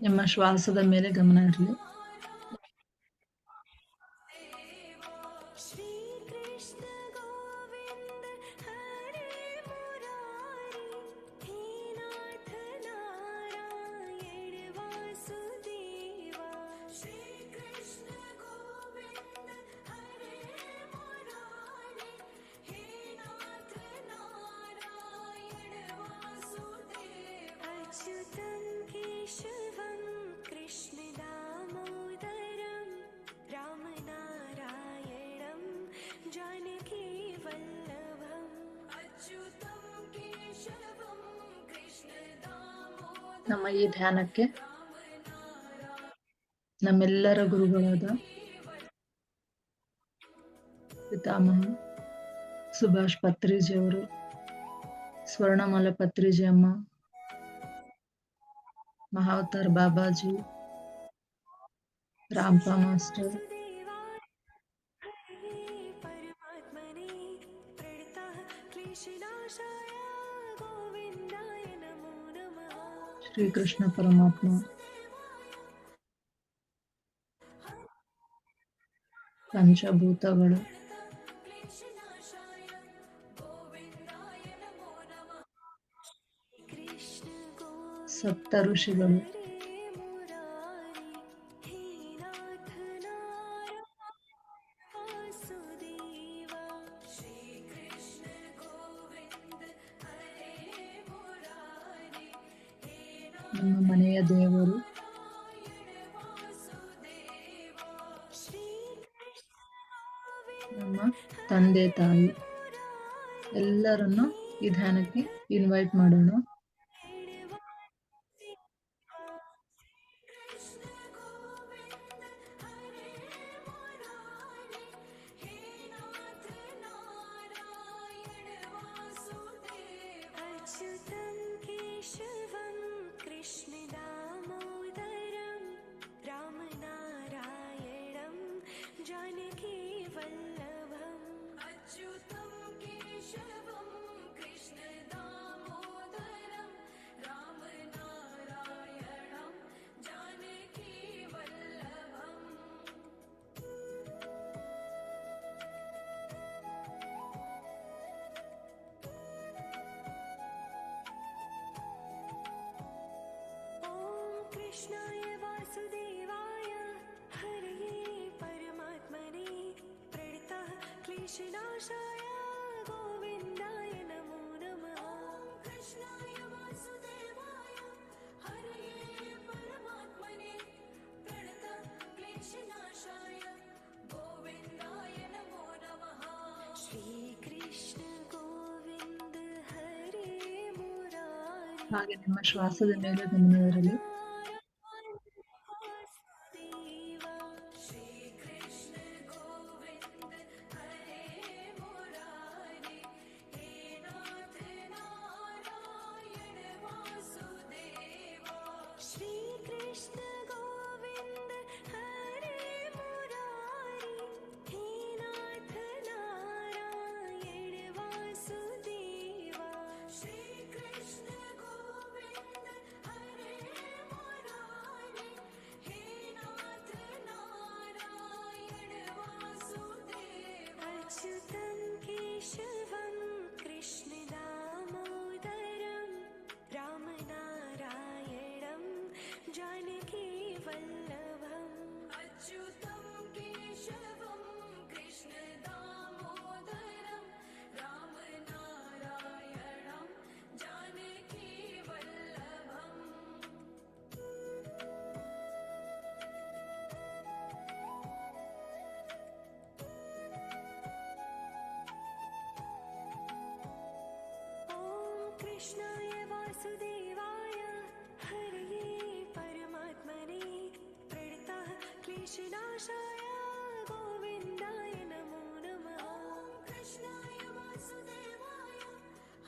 ನಿಮ್ಮ ಶ್ವಾಸದ ಮೇಲೆ ಗಮನ ಇರಲಿ. ನಮ್ಮ ಈ ಧ್ಯಾನಕ್ಕೆ ನಮ್ಮೆಲ್ಲರ ಗುರುಗಳಾದ ಪಿತಾಮಹ ಸುಭಾಷ್ ಪತ್ರಿಜಿ ಅವರು, ಸ್ವರ್ಣಮಾಲ ಪತ್ರಿಜಿ ಅಮ್ಮ, ಮಹಾವತಾರ್ ಬಾಬಾಜಿ, ರಾಂಪಾ ಮಾಸ್ಟರ್, ಶ್ರೀಕೃಷ್ಣ ಪರಮಾತ್ಮ, ಪಂಚಭೂತಗಳು, ಸಪ್ತ ಋಷಿಗಳು, ನಮ್ಮ ಮನೆಯ ದೇವರು, ನಮ್ಮ ತಂದೆ ತಾಯಿ ಎಲ್ಲರನ್ನು ಈ ಧ್ಯಾನಕ್ಕೆ ಇನ್ವೈಟ್ ಮಾಡೋಣ. क्लेशनाशाय गोविन्दाय नमो नमः। कृष्णाय वासुदेवाय हरये परमात्मने प्रणतः क्लेशनाशाय गोविन्दाय नमो नमः। श्रीकृष्ण गोविन्द हरे मुरारी ಹಾಗೆ ನಿಮ್ಮ ಶ್ವಾಸದ ಮೇಲೆ ಗಮನವಿರಲಿ. श्रीकृष्ण गोविन्द हरे मुरारी हे नाथ नारायण वासुदेवा। श्रीकृष्ण गोविन्द हरे मुरारी हे नाथ नारायण वासुदेवा। श्रीकृष्ण गोविन्द हरे मुरारी हे नाथ नारायण वासुदेवा। अच्युतं केशवं कृष्ण दामोदरं रामनारायणं जानकी वल्लभम्। अच्युतं केशवं कृष्ण दामोदरं रामनारायणं जानकी वल्लभम्। ॐ कृष्णाय वासुदेवाय हरये परमात्मने प्रणतः क्लेशनाशाय गोविन्दाय नमो नमः। ॐ कृष्णाय वासुदेवाय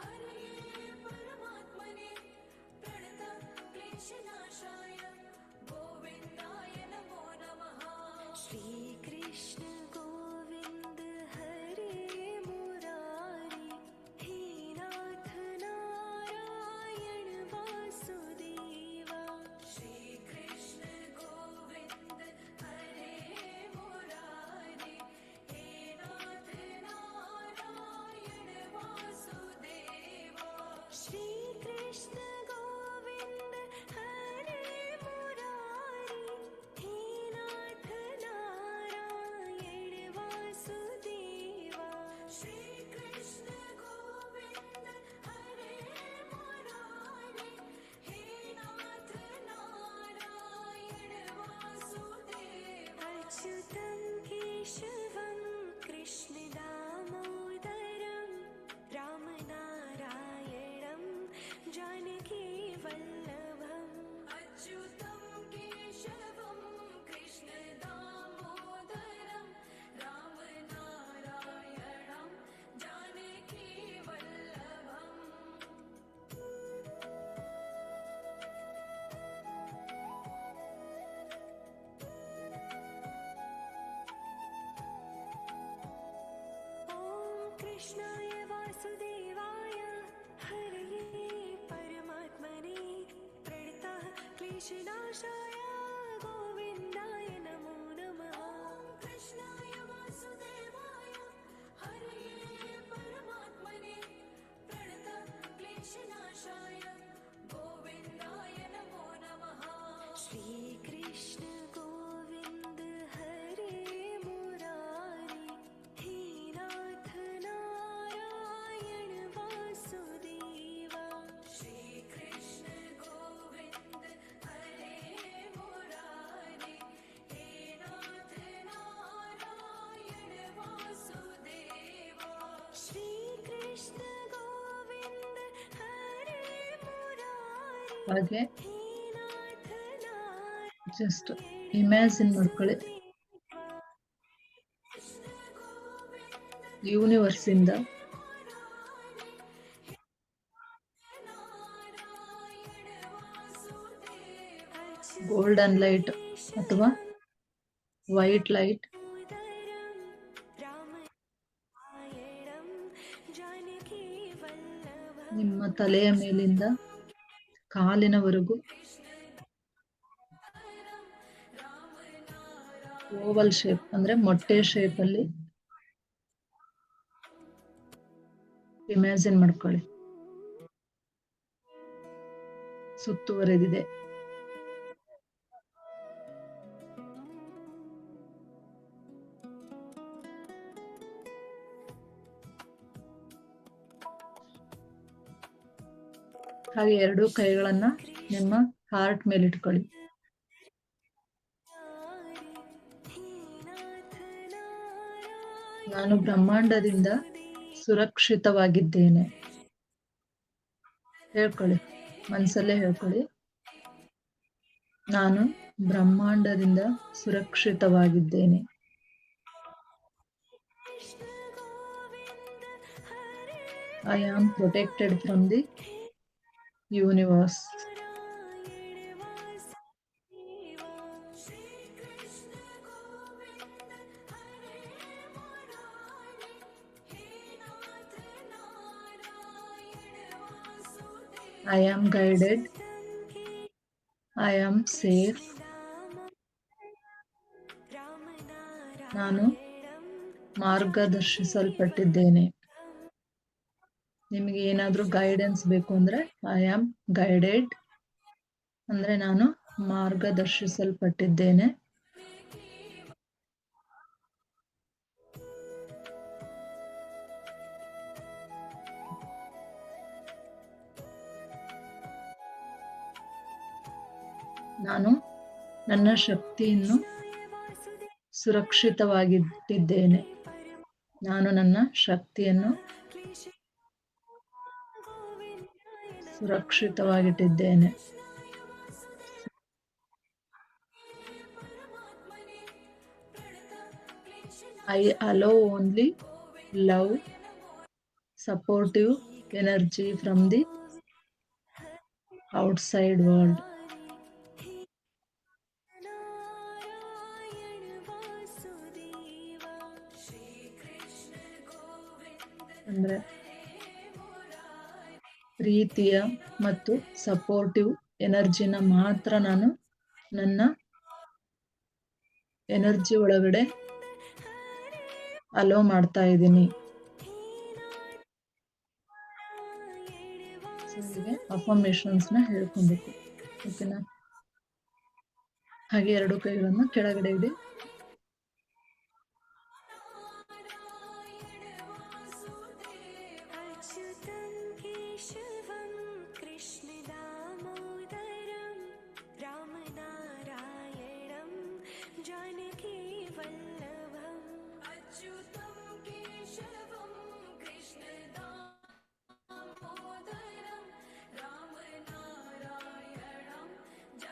हरये परमात्मने प्रणतः क्लेशनाशाय गोविन्दाय नमो नमः। श्रीकृष्ण गोविन्द हरे मुरारी हे नाथ नारायण वासुदेवा। श्रीकृष्ण गोविन्द हरे मुरारी हे नाथ नारायण वासुदेवा। श्रीकृष्ण गोविन्द हरे मुरारी हे नाथ नारायण वासुदेवा। श्रीकृष्ण गोविन्द हरे मुरारी हे नाथ नारायण वासुदेवा। अच्युतं केशवं कृष्ण दामोदरं रामनारायणं जानकी वल्लभम्। अच्युतं केशवं कृष्ण दामोदरं रामनारायणं जानकी वल्लभम्। ॐ कृष्णाय वासुदेवाय हरये परमात्मने प्रणतः क्लेशनाशाय गोविन्दाय नमो नमः। ॐ कृष्णाय वासुदेवाय हरये परमात्मने प्रणतः क्लेशनाशाय गोविन्दाय नमो नमः। श्रीकृष्ण गोविन्द हरे मुरारी हे नाथ नारायण वासुदेवा। श्रीकृष्ण गोविन्द हरे मुरारी हे नाथ नारायण वासुदेवा। श्रीकृष्ण गोविन्द हरे मुरारी ಹಾಗೆ हे नाथ ಜಸ್ಟ್ ಇಮ್ಯಾಜಿನ್ ಮಾಡ್ಕೊಳ್ಳಿ, ಯೂನಿವರ್ಸ್ ಇಂದ ಗೋಲ್ಡನ್ ಲೈಟ್ ಅಥವಾ ವೈಟ್ ಲೈಟ್ ನಿಮ್ಮ ತಲೆಯ ಮೇಲಿಂದ ಕಾಲಿನವರೆಗೂ ಓವಲ್ ಶೇಪ್ ಅಂದ್ರೆ ಮೊಟ್ಟೆ ಶೇಪ್ ಅಲ್ಲಿ ಇಮ್ಯಾಜಿನ್ ಮಾಡ್ಕೊಳ್ಳಿ, ಸುತ್ತುವರೆದಿದೆ. ಹಾಗೆ ಎರಡೂ ಕೈಗಳನ್ನ ನಿಮ್ಮ ಹಾರ್ಟ್ ಮೇಲೆ ಇಟ್ಕೊಳ್ಳಿ. ನಾನು ಬ್ರಹ್ಮಾಂಡದಿಂದ ಸುರಕ್ಷಿತವಾಗಿದ್ದೇನೆ. ಹೇಳ್ಕೊಳ್ಳಿ, ಮನಸ್ಸಲ್ಲೇ ಹೇಳ್ಕೊಳ್ಳಿ. ನಾನು ಬ್ರಹ್ಮಾಂಡದಿಂದ ಸುರಕ್ಷಿತವಾಗಿದ್ದೇನೆ. I am protected from the universe. I am guided. I am safe. ನಾನು ಮಾರ್ಗದರ್ಶಿಸಲ್ಪಟ್ಟಿದ್ದೇನೆ. ನಿಮಗೆ ಏನಾದರೂ ಗೈಡೆನ್ಸ್ ಬೇಕು ಅಂದ್ರೆ ಐ ಆಮ್ ಗೈಡೆಡ್ ಅಂದ್ರೆ ನಾನು ಮಾರ್ಗದರ್ಶಿಸಲ್ಪಟ್ಟಿದ್ದೇನೆ. ನಾನು ನನ್ನ ಶಕ್ತಿಯನ್ನು ಸುರಕ್ಷಿತವಾಗಿಟ್ಟಿದ್ದೇನೆ. ನಾನು ನನ್ನ ಶಕ್ತಿಯನ್ನು ಸುರಕ್ಷಿತವಾಗಿಟ್ಟಿದ್ದೇನೆ. I allow only love, supportive energy from the outside world. ಅಂದ್ರೆ ಪ್ರೀತಿಯ ಮತ್ತು ಸಪೋರ್ಟಿವ್ ಎನರ್ಜಿನ ಮಾತ್ರ ನಾನು ನನ್ನ ಎನರ್ಜಿ ಒಳಗಡೆ ಅಲೋ ಮಾಡ್ತಾ ಇದ್ದೀನಿ. ಹೀಗೆ ಅಫರ್ಮೇಷನ್ಸ್ ನ ಹೇಳ್ಕೊಬೇಕು. ಓಕೆನಾ? ಹಾಗೆ ಎರಡು ಕೈಗಳನ್ನು ಕೆಳಗಡೆ ಇಡಿ.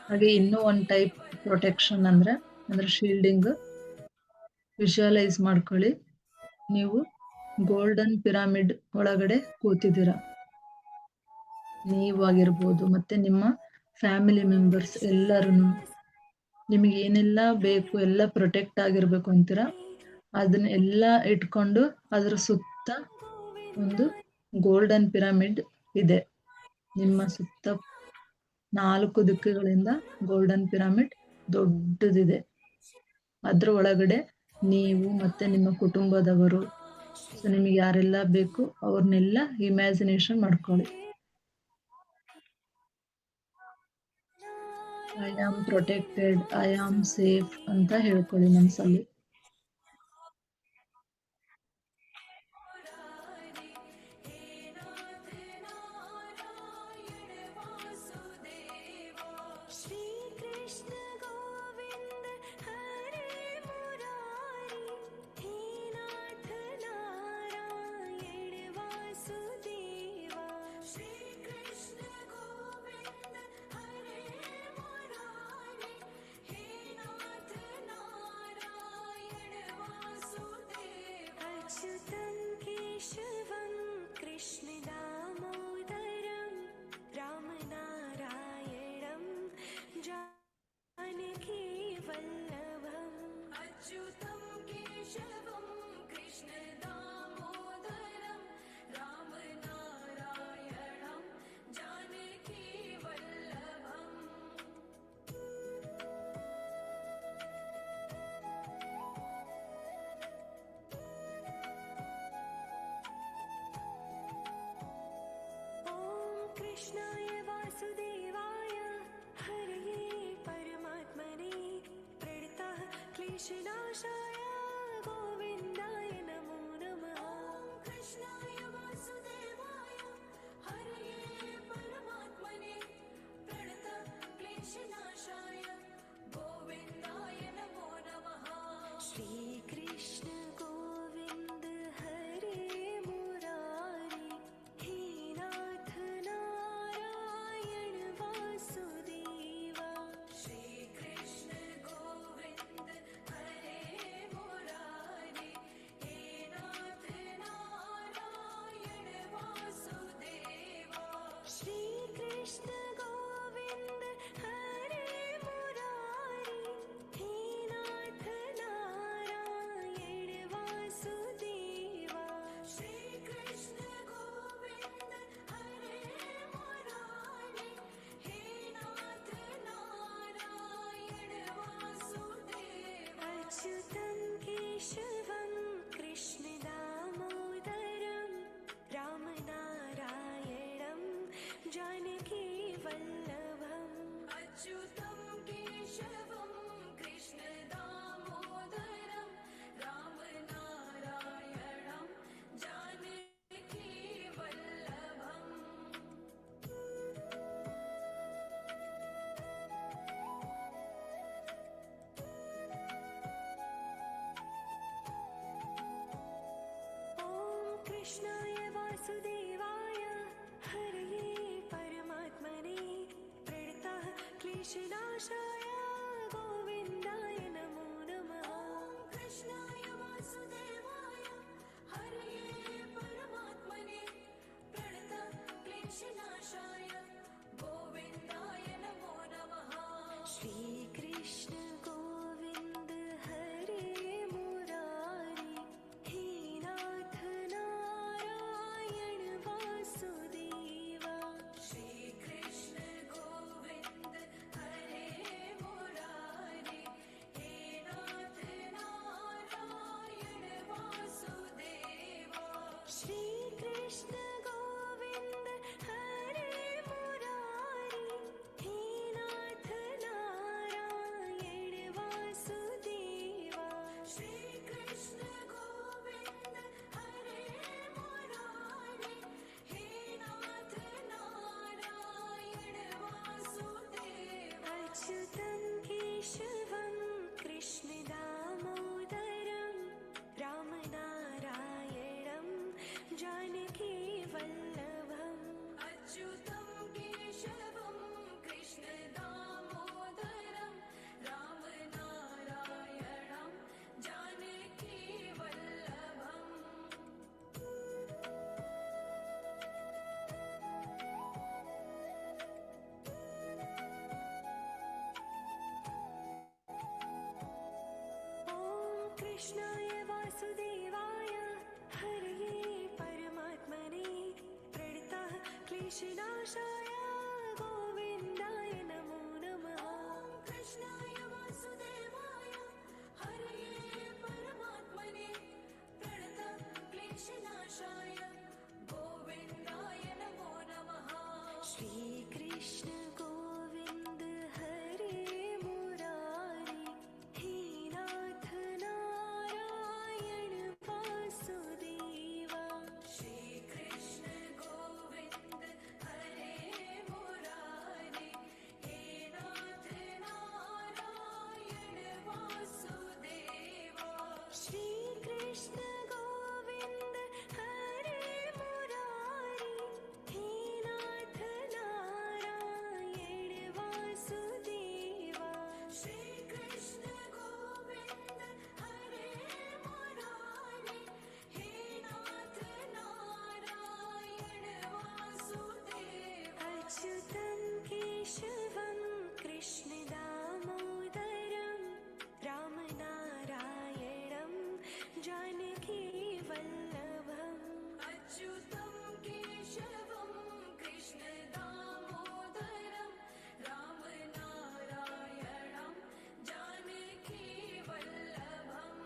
ಹಾಗೆ ಇನ್ನೂ ಒಂದು ಟೈಪ್ ಪ್ರೊಟೆಕ್ಷನ್ ಅಂದ್ರೆ ಶೀಲ್ಡಿಂಗ್. ವಿಜುವಲೈಸ್ ಮಾಡ್ಕೊಳ್ಳಿ, ನೀವು ಗೋಲ್ಡನ್ ಪಿರಾಮಿಡ್ ಒಳಗಡೆ ಕೂತಿದ್ದೀರಾ. ನೀವಾಗಿರ್ಬೋದು ಮತ್ತೆ ನಿಮ್ಮ ಫ್ಯಾಮಿಲಿ ಮೆಂಬರ್ಸ್ ಎಲ್ಲರೂ ನಿಮಗೆ ಏನೆಲ್ಲ ಬೇಕು ಎಲ್ಲ ಪ್ರೊಟೆಕ್ಟ್ ಆಗಿರ್ಬೇಕು ಅಂತೀರಾ, ಅದನ್ನ ಎಲ್ಲ ಇಟ್ಕೊಂಡು ಅದರ ಸುತ್ತ ಒಂದು ಗೋಲ್ಡನ್ ಪಿರಾಮಿಡ್ ಇದೆ. ನಿಮ್ಮ ಸುತ್ತ 4 ದಿಕ್ಕುಗಳಿಂದ ಗೋಲ್ಡನ್ ಪಿರಾಮಿಡ್ ದೊಡ್ಡದಿದೆ. ಅದ್ರ ಒಳಗಡೆ ನೀವು ಮತ್ತೆ ನಿಮ್ಮ ಕುಟುಂಬದವರು, ಸೊ ನಿಮಗೆ ಯಾರೆಲ್ಲ ಬೇಕು ಅವ್ರನ್ನೆಲ್ಲ ಇಮ್ಯಾಜಿನೇಷನ್ ಮಾಡ್ಕೊಳ್ಳಿ. I am protected, I am safe ಅಂತ ಹೇಳ್ಕೊಳ್ಳಿ ಮನಸ್ಸಲ್ಲಿ. कृष्णाय वासुदेवाय हरये परमात्मने प्रणतः क्लेशनाशाय गोविन्दाय नमो नमः। कृष्णाय वासुदेवाय हरये परमात्मने कृष्णाय वासुदेवाय हरये परमात्मने प्रणतः क्लेशनाशाय गोविन्दाय नमो नमः। कृष्णाय वासुदेवाय हरये परमात्मने प्रणतः क्लेशनाशाय गोविन्दाय नमो नमः। श्री कृष्ण गोविंद हरे मुरारी हे नाथ नारायण वासुदेवा। श्री कृष्ण गोविंद हरे मुरारी हे नाथ नारायण वासुदेवा। श्री कृष्ण गोविंद हरे मुरारी हे नाथ नारायण वासुदेवा। श्री कृष्ण गोविंद हरे मुरारी हे नाथ नारायण वासुदेवा। अच्युतं केशवं कृष्ण दामोदरं रामनारायणं जानकी वल्लभम्। अच्युतं केशवं कृष्ण दामोदरं रामनारायणं जानकी वल्लभम्। ॐ कृष्णाय वासुदेवाय हरये परमात्मने प्रणतः क्लेशनाशाय गोविन्दाय नमो नमः। कृष्णाय वासुदेवाय हरये परमात्मने प्रणतः क्लेशनाशाय गोविन्दाय नमो नमः। श्री कृष्ण गोविंद हरे मुरारी हे नाथ नारायण वासुदेवा। श्री कृष्ण गोविंद हरे मुरारी हे नाथ नारायण वासुदेवा। श्री कृष्ण गोविंद हरे मुरारी हे नाथ नारायण वासुदेवा। श्री कृष्ण गोविंद हरे मुरारी हे नाथ नारायण वासुदेवा। अच्युतं केशवं कृष्ण दामोदरं रामनारायणं जानकी वल्लभम्। अच्युतं केशवं कृष्ण दामोदरं रामनारायणं जानकी वल्लभम्।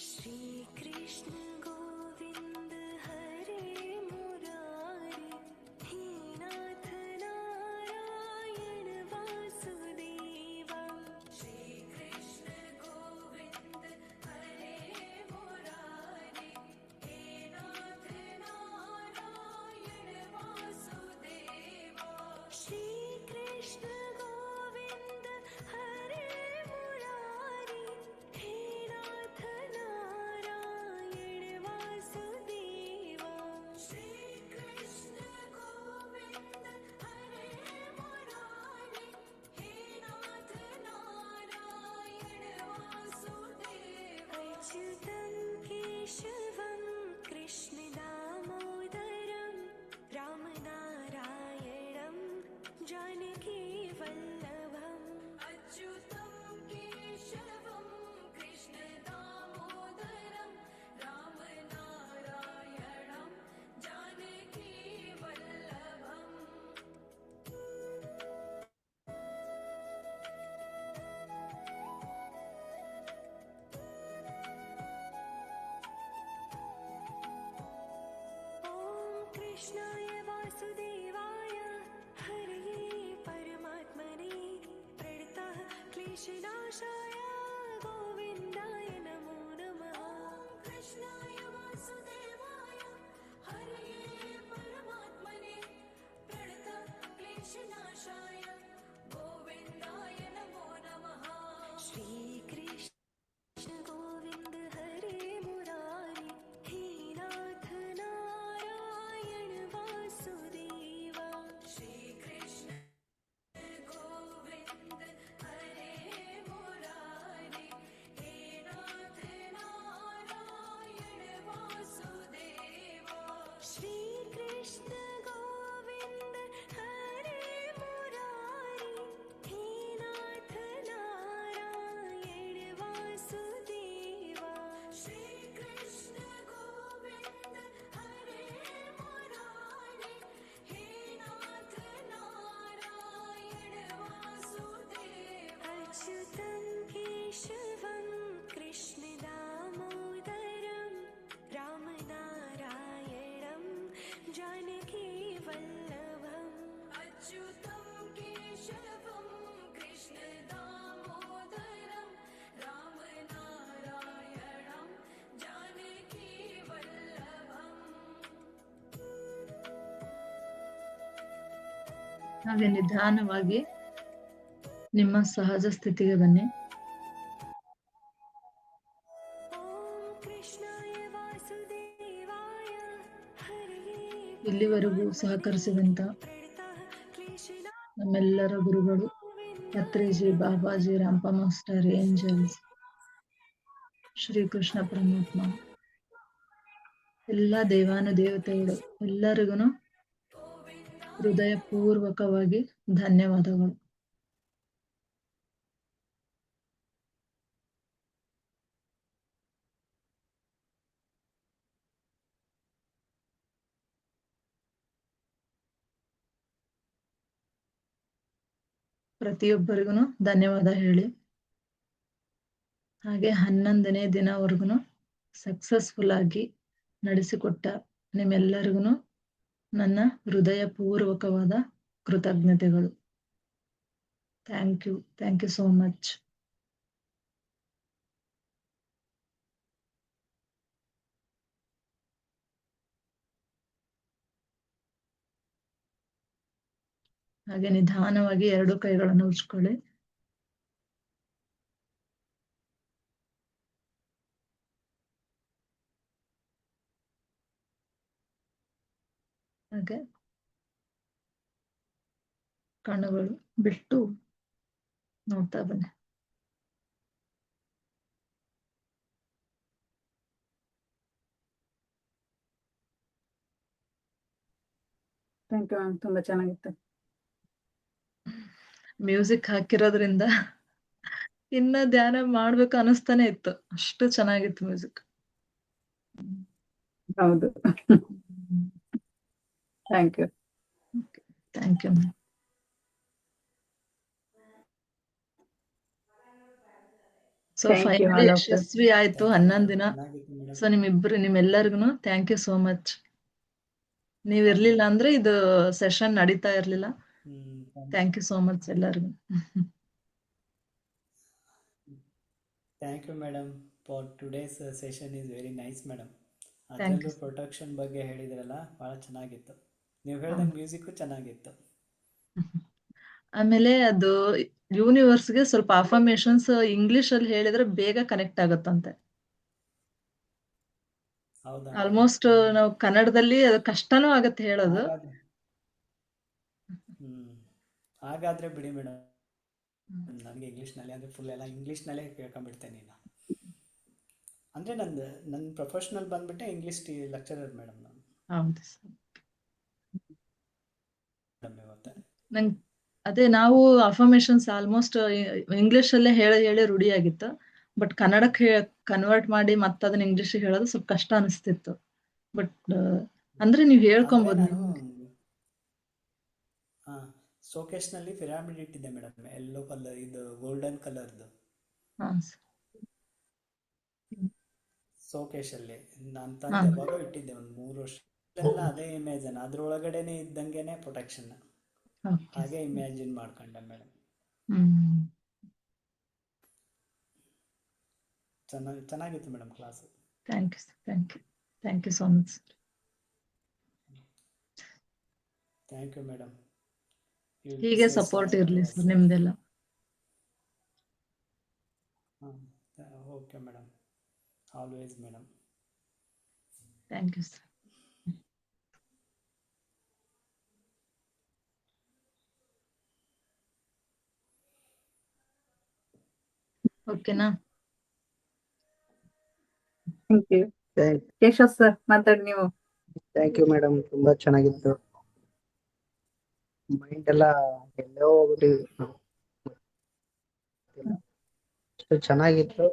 श्री कृष्ण गोविंद हरे मुरारी हे नाथ नारायण वासुदेवा। श्री कृष्ण गोविंद हरे मुरारी हे नाथ नारायण वासुदेवा। श्री कृष्ण गोविंद हरे मुरारी हे नाथ नारायण वासुदेवा। श्री कृष्ण गोविंद हरे मुरारी हे नाथ नारायण वासुदेवा। अच्युतं केशवं कृष्ण दामोदरं रामनारायणं जानकी वल्लभम्। अच्युतं केशवं कृष्ण दामोदरं रामनारायणं जानकी वल्लभम्। ॐ कृष्णाय वासुदेवाय हरये परमात्मने प्रणतः क्लेशनाशाय गोविन्दाय नाशाय गोविन्दाय नमो नमः श्रीकृष्ण गोविन्द हरे मुरारी हे नाथ नारायण वासुदेवा श्रीकृष्ण गोविन्द हरे मुरारी हे नाथ नारायण वासुदेवा श्रीकृष्ण गोविन्द हरे मुरारी हे नाथ नारायण वासुदेवा श्रीकृष्ण गोविन्द हरे मुरारी हे नाथ नारायण वासुदेवा अच्युतं केशवं कृष्णदामोदरं रामनारायणं जानकीवल्लभम् अच्युतं केशवं कृष्णदामोदरं रामनारायणं जानकीवल्लभम् ಹಾಗೆ ನಿಧಾನವಾಗಿ ನಿಮ್ಮ ಸಹಜ ಸ್ಥಿತಿಗೆ ಬನ್ನಿ. ॐ कृष्णाय वासुदेवाय हरये ಇಲ್ಲಿವರೆಗೂ ಸಹಕರಿಸಿದಂತ प्रणतः क्लेशना ನಮ್ಮೆಲ್ಲರ ಗುರುಗಳು गोविन्दाय ಪತ್ರಿಜಿ, ಬಾಬಾಜಿ, ರಾಂಪ ಮಾಸ್ಟರ್, ಏಂಜಲ್ಸ್, ಶ್ರೀಕೃಷ್ಣ ಪರಮಾತ್ಮ, ಎಲ್ಲ ದೇವಾನುದೇವತೆಗಳು ಎಲ್ಲರಿಗೂ ಹೃದಯ ಪೂರ್ವಕವಾಗಿ ಧನ್ಯವಾದಗಳು. ಪ್ರತಿಯೊಬ್ಬರಿಗೂ ಧನ್ಯವಾದ ಹೇಳಿ. ಹಾಗೆ 11ನೇ ದಿನವರೆಗೂ ಸಕ್ಸಸ್ಫುಲ್ ಆಗಿ ನಡೆಸಿಕೊಟ್ಟ ನಿಮ್ಮೆಲ್ಲರಿಗೂ ನನ್ನ ಹೃದಯ ಪೂರ್ವಕವಾದ ಕೃತಜ್ಞತೆಗಳು. Thank you so much. ಹಾಗೆ ನಿಧಾನವಾಗಿ 2 ಕೈಗಳನ್ನು ಉಜ್ಕೊಳ್ಳಿ. ಹಾಗೆ ಕಣ್ಣುಗಳು ಬಿಟ್ಟು ನೋಡ್ತಾ ಬನ್ನಿ. ಥ್ಯಾಂಕ್ ಯು ಮ್ಯಾಮ್, ತುಂಬಾ ಚೆನ್ನಾಗಿತ್ತು. ಮ್ಯೂಸಿಕ್ ಹಾಕಿರೋದ್ರಿಂದ ಇನ್ನ ಧ್ಯಾನ ಮಾಡ್ಬೇಕು ಅನಿಸ್ತಾನೆ ಇತ್ತು, ಅಷ್ಟು ಚೆನ್ನಾಗಿತ್ತು ಮ್ಯೂಸಿಕ್. ಹೌದು, thank you. Thank you. So Thank you, finally all of us. ಯಶಸ್ವಿ ಆಯ್ತು 11 ದಿನ. ಸೊ ನಿಮ್ಮೆಲ್ಲರಿಗೂ ಥ್ಯಾಂಕ್ ಯು ಸೋ ಮಚ್. ನೀವ್ ಇರ್ಲಿಲ್ಲ ಅಂದ್ರೆ ಇದು ಸೆಷನ್ ನಡೀತಾ ಇರ್ಲಿಲ್ಲ. ಥ್ಯಾಂಕ್ ಯು ಸೋ ಮಚ್ ಎಲ್ಲರಿಗೂ. Thank you, madam, for today's session is very nice, madam. Thank ಅದರಲ್ಲೂ you. ಪ್ರೊಟೆಕ್ಷನ್ ಬಗ್ಗೆ ಹೇಳಿದ್ರಲ್ಲ, ಭಾಳ ಚೆನ್ನಾಗಿತ್ತು. ನೀವು ಹೇಳಿದ ಮ್ಯೂಸಿಕ್ಕು ಚೆನ್ನಾಗಿತ್ತು. ಆಮೇಲೆ ಅದು ಯೂನಿವರ್ಸ್ಗೆ ಸ್ವಲ್ಪ ಅಫರ್ಮೇಶನ್ಸ್ ಇಂಗ್ಲಿಷ್ ಅಲ್ಲಿ ಹೇಳಿದ್ರೆ ಬೇಗ ಕನೆಕ್ಟ್ ಆಗುತ್ತಂತೆ. ಹೌದಾ? ಆಲ್ಮೋಸ್ಟ್ ನಾವು ಕನ್ನಡದಲ್ಲಿ ಅದು ಕಷ್ಟನೂ ಆಗತ್ತೆ ಹೇಳೋದು. ಹಾಗಾದ್ರೆ ಬಿಡಿ ಮೇಡಮ್, ನನಗೆ ಇಂಗ್ಲೀಷ್ನಲ್ಲಿ ಅಂದರೆ ಫುಲ್ ಎಲ್ಲ ಇಂಗ್ಲೀಷ್ನಲ್ಲೇ ಕೇಳ್ಕೊಂಡ್ಬಿಡ್ತೇನೆ ನಾನು. ಅಂದರೆ ನನ್ನ ಪ್ರೊಫೆಷ್ನಲ್ ಬಂದ್ಬಿಟ್ಟೆ ಇಂಗ್ಲೀಷ್ ಲೆಕ್ಚರರ್ ಮೇಡಮ್ ನಾನು. ಹೌದು ಸರ್. ಮೇಡಮ್ ಇವತ್ತೆ ನಂಗೆ ಅದೇ ನಾವು ಅಫರ್ಮೇಶನ್ಸ್ ಆಲ್ಮೋಸ್ಟ್ ಇಂಗ್ಲಿಷ್ ಅಲ್ಲೇ ಹೇಳಿ ರೂಢಿ ಆಗಿತ್ತು. ಬಟ್ ಕನ್ನಡಕ್ಕೆ ಕನ್ವರ್ಟ್ ಮಾಡಿ ಮತ್ತೆ ಅದನ್ನ ಇಂಗ್ಲಿಷ್ ಹೇಳೋದು ಸ್ವಲ್ಪ ಕಷ್ಟ ಅನಿಸ್ತಿತ್ತು. ಬಟ್ ಅಂದ್ರೆ ನೀವ್ ಹೇಳ್ಕೊಬಹುದು. ಶೋಕೇಶ್ನಲ್ಲಿ ಪಿರಾಮಿಡ್ ಇಟ್ಟಿದ್ದೆ ಮೇಡಮ್, ಯೆಲ್ಲೋ ಕಲರ್, ಇದು ಗೋಲ್ಡನ್ ಕಲರ್ದು ಶೋಕೇಶಲ್ಲಿ ನಾನು ತಂದೆ ಯಾವಾಗೋ ಇಟ್ಟಿದ್ದೆ, ಒಂದು 3 ವರ್ಷ ಎಲ್ಲ ಅದೇ ಇಮೇಜನ್, ಅದ್ರೊಳಗಡೆನೆ ಇದ್ದಂಗೆನೆ ಪ್ರೊಟೆಕ್ಷನ್, ಹಾಗೆ ಇಮ್ಯಾಜಿನ್ ಮಾಡ್ಕೊಂಡೆ ಮೇಡಮ್. ಚೆನ್ನಾಗಿತ್ತು madam class. Thank you so much. Thank you madam. You will ಹೀಗೆ say ಸಪೋರ್ಟ್ so. ಇರ್ಲಿ Yes, ಸರ್ sir. ನಿಮ್ದೆಲ್ಲ. Okay, madam. Always, madam. Thank you sir. ಓಕೆನಾ? Thank you. ಕೇಶವ್ ಸರ್ ಮಾತಾಡಿ ನೀವು. ಥ್ಯಾಂಕ್ ಯು ಮೇಡಮ್, ತುಂಬಾ ಚೆನ್ನಾಗಿತ್ತು. Mind ಎಲ್ಲ ಎಲ್ಲೋ ಹೋಗ್ಬಿಟ್ಟಿದೆ. ಅಷ್ಟು ಚೆನ್ನಾಗಿತ್ತು.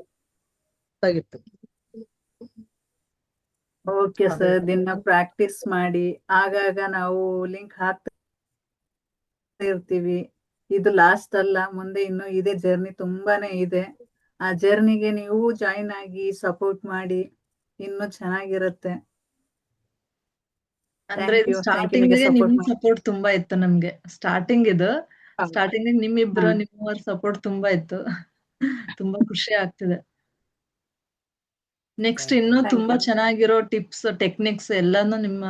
ಓಕೆ ಸರ್, ದಿನ ಪ್ರಾಕ್ಟೀಸ್ ಮಾಡಿ. ಆಗಾಗ ನಾವು ಲಿಂಕ್ ಹಾಕ್ತಾ ಇರ್ತೀವಿ. ಇದು ಲಾಸ್ಟ್ ಅಲ್ಲ, ಮುಂದೆ ಇನ್ನು ಇದೆ ಜರ್ನಿ, ತುಂಬಾನೇ ಇದೆ. ಆ ಜರ್ನಿಗೆ ನೀವು ಜಾಯಿನ್ ಆಗಿ ಸಪೋರ್ಟ್ ಮಾಡಿ, ಇನ್ನು ಚೆನ್ನಾಗಿರುತ್ತೆ. ಅಂದ್ರೆ Thank ಇದು you. Thank you. ಸ್ಟಾರ್ಟಿಂಗ್ ಹೀಗೆ ನಿಮ್ support ಮಾಡಿ. ಸಪೋರ್ಟ್ ತುಂಬಾ ಇತ್ತು ನಮ್ಗೆ. ಸ್ಟಾರ್ಟಿಂಗ್ ಹೌದು. ಸ್ಟಾರ್ಟಿಂಗ್ ನಿಮ್ಮಿಬ್ರು ನಿಮ್ಮವರ ಸಪೋರ್ಟ್ ತುಂಬಾ ಇತ್ತು. ತುಂಬಾ ಖುಷಿ ಆಗ್ತಿದೆ. Next Thank you. ಇನ್ನು Thank ತುಂಬಾ you. ಚೆನ್ನಾಗಿರೋ ಟಿಪ್ಸ್ ಟೆಕ್ನಿಕ್ಸ್ ಎಲ್ಲಾನು ನಿಮ್ಮ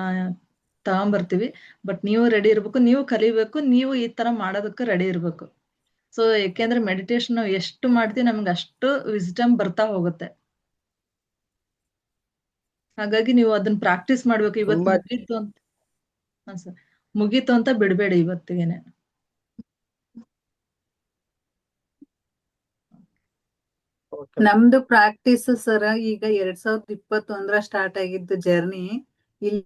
ತಗೊಂಬರ್ತೀವಿ. ಬಟ್ ನೀವು ರೆಡಿ ಇರ್ಬೇಕು, ನೀವು ಕಲಿಬೇಕು, ನೀವು ಈ ತರ ಮಾಡೋದಕ್ಕೆ ರೆಡಿ ಇರ್ಬೇಕು. ಸೊ ಯಾಕೆಂದ್ರೆ ಮೆಡಿಟೇಷನ್ ನಾವು ಎಷ್ಟು ಮಾಡ್ತೀವಿ ನಮ್ಗೆ ಅಷ್ಟು ವಿಸ್ಡಮ್ ಬರ್ತಾ ಹೋಗುತ್ತೆ. ಹಾಗಾಗಿ ನೀವು ಅದನ್ನ ಪ್ರಾಕ್ಟೀಸ್ ಮಾಡ್ಬೇಕು. ಇವತ್ತು ತುಂಬಾ ಮುಗೀತು ಅಂತ ಸರ್, ಮುಗೀತು ಅಂತ ಬಿಡ್ಬೇಡಿ ಇವತ್ತಿಗೆನೆ. Okay. ನಮ್ದು ಪ್ರಾಕ್ಟೀಸ್ ಸರ್ ಈಗ 2021 ಸ್ಟಾರ್ಟ್ ಆಗಿದ್ದು ಜರ್ನಿ ಇಲ್ಲಿ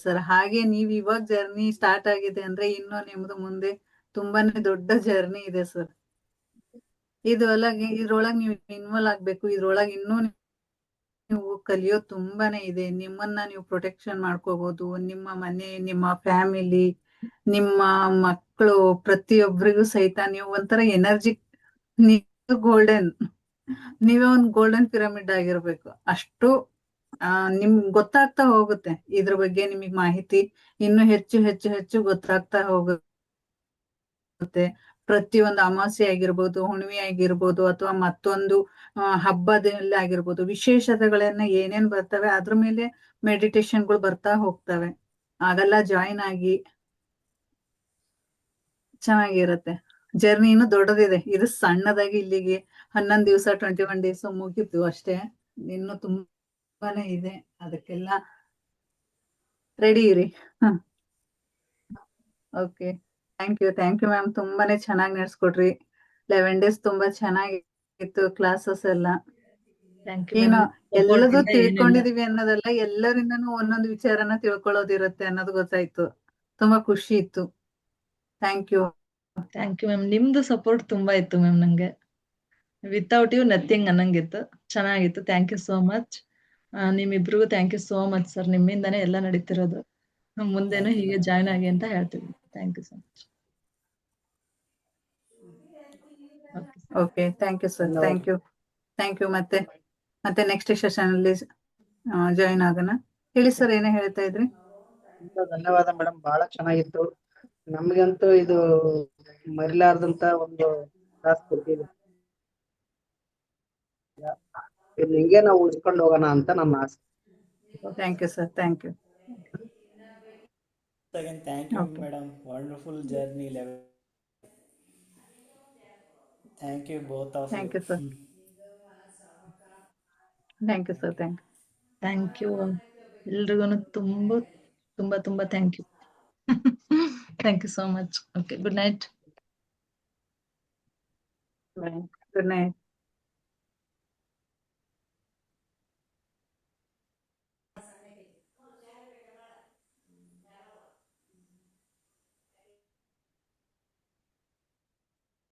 ಸರ್. ಹಾಗೆ ನೀವ್ ಇವಾಗ ಜರ್ನಿ ಸ್ಟಾರ್ಟ್ ಆಗಿದೆ ಅಂದ್ರೆ ಇನ್ನು ನಿಮ್ದು ಮುಂದೆ ತುಂಬಾನೇ ದೊಡ್ಡ ಜರ್ನಿ ಇದೆ ಸರ್. ಇದ್ರೊಳಗೆ ನೀವು ಇನ್ವಾಲ್ವ್ ಆಗ್ಬೇಕು. ಇದ್ರೊಳಗೆ ಇನ್ನೂ ನೀವು ಕಲಿಯೋದು ತುಂಬಾನೇ ಇದೆ. ನಿಮ್ಮನ್ನ ನೀವು ಪ್ರೊಟೆಕ್ಷನ್ ಮಾಡ್ಕೋಬಹುದು. ನಿಮ್ಮ ಮನೆ, ನಿಮ್ಮ ಫ್ಯಾಮಿಲಿ, ನಿಮ್ಮ ಮಕ್ಕಳು, ಪ್ರತಿಯೊಬ್ಬರಿಗೂ ಸಹಿತ ನೀವು ಒಂಥರ ಎನರ್ಜಿ, ನೀವು ಗೋಲ್ಡನ್, ನೀವೇ ಒಂದು ಗೋಲ್ಡನ್ ಪಿರಮಿಡ್ ಆಗಿರ್ಬೇಕು. ಅಷ್ಟು ನಿಮ್ಗೆ ಗೊತ್ತಾಗ್ತಾ ಹೋಗುತ್ತೆ. ಇದ್ರ ಬಗ್ಗೆ ನಿಮಗೆ ಮಾಹಿತಿ ಇನ್ನು ಹೆಚ್ಚು ಹೆಚ್ಚು ಹೆಚ್ಚು ಗೊತ್ತಾಗ್ತಾ ಹೋಗುತ್ತೆ. ಪ್ರತಿಯೊಂದು ಅಮಾವಾಸ್ಯೆ ಆಗಿರ್ಬೋದು, ಹುಣ್ಣಿಮೆ ಆಗಿರ್ಬೋದು, ಅಥವಾ ಮತ್ತೊಂದು ಹಬ್ಬದಲ್ಲಿ ಆಗಿರ್ಬೋದು, ವಿಶೇಷತೆಗಳನ್ನ ಏನೇನ್ ಬರ್ತವೆ ಅದ್ರ ಮೇಲೆ ಮೆಡಿಟೇಷನ್ಗಳು ಬರ್ತಾ ಹೋಗ್ತವೆ. ಆಗೆಲ್ಲ ಜಾಯಿನ್ ಆಗಿ ಚೆನ್ನಾಗಿರುತ್ತೆ. ಜರ್ನಿ ಇನ್ನು ದೊಡ್ಡದಿದೆ. ಇದು ಸಣ್ಣದಾಗಿ ಇಲ್ಲಿಗೆ 11 ದಿವಸ 21 ಡೇಸ್ ಮುಗಿತು ಅಷ್ಟೇ. ಇನ್ನು ತುಂಬಾನೇ ಇದೆ. ಅದಕ್ಕೆಲ್ಲ ರೆಡಿ ಇರಿ. Okay, thank you ma'am. ತುಂಬಾನೇ ಚೆನ್ನಾಗಿ ನಡೆಸ್ಕೊಟ್ರಿ. 11 ಡೇಸ್ ತುಂಬಾ ಚೆನ್ನಾಗಿತ್ತು ಕ್ಲಾಸಸ್ ಎಲ್ಲ. ಥ್ಯಾಂಕ್ ಯು ಏನು ಮ್ಯಾಮ್. ಎಲ್ಲದೂ ತಿಳ್ಕೊಂಡಿದೀವಿ ಅನ್ನೋದಲ್ಲ, ಎಲ್ಲರಿಂದನೂ ಒಂದೊಂದು ವಿಚಾರನ ತಿಳ್ಕೊಳ್ಳೋದಿರುತ್ತೆ ಅನ್ನೋದು ಗೊತ್ತಾಯ್ತು. ತುಂಬಾ ಖುಷಿ ಇತ್ತು. Thank you ma'am. ನಿಮ್ದು ಸಪೋರ್ಟ್ ತುಂಬಾ ಇತ್ತು ಮ್ಯಾಮ್. ನಂಗೆ ವಿತೌಟ್ ಯು ನಥಿಂಗ್ ಅನ್ನಂಗಿತ್ತು. ಚೆನ್ನಾಗಿತ್ತು. Thank you so much. ನಿಮ್ಮಿಬ್ರಿಗೂ thank you so much sir. ನಿಮ್ಮಿಂದಾನೇ ಎಲ್ಲ ನಡೀತಿರೋದು. ಮುಂದೇನು Thank you, ಹೀಗೆ madam. ಜಾಯ್ನ್ ಆಗಿ ಅಂತ ಹೇಳ್ತೀವಿ. Thank you so much. Okay, thank you sir. ಧನ್ಯವಾದ. Thank you. ಮತ್ತೆ ನೆಕ್ಸ್ಟ್ ಸೆಷನ್ ಅಲ್ಲಿ ಜಾಯಿನ್ ಆಗೋಣ. ಹೇಳಿ ಸರ್, ಏನೇ ಹೇಳ್ತಾ ಇದ್ರಿ? ತುಂಬಾ ಧನ್ಯವಾದ ಮೇಡಮ್, ಬಹಳ ಚೆನ್ನಾಗಿತ್ತು. ನಮ್ಗಂತೂ ಇದು ಮರಿಲಾರ್ದಂತ ಒಂದು ಕ್ಲಾಸ್ ಕೊಟ್ಟಿದೆ. ಇದು ಹಿಂಗೆ ನಾವು ಉಳಿಸ್ಕೊಂಡು ಹೋಗೋಣ ಅಂತ ನನ್ನ ಆಸೆ. Thank you sir. Thank you. Again, thank you, Okay. madam. Wonderful journey level. Thank you, both of Thank you. you, sir. Thank you sir. Thank you. ಎಲ್ರಿಗೂ ತುಂಬಾ ತುಂಬಾ ತುಂಬಾ thank you. Thank you so much. Okay, good night. Good night.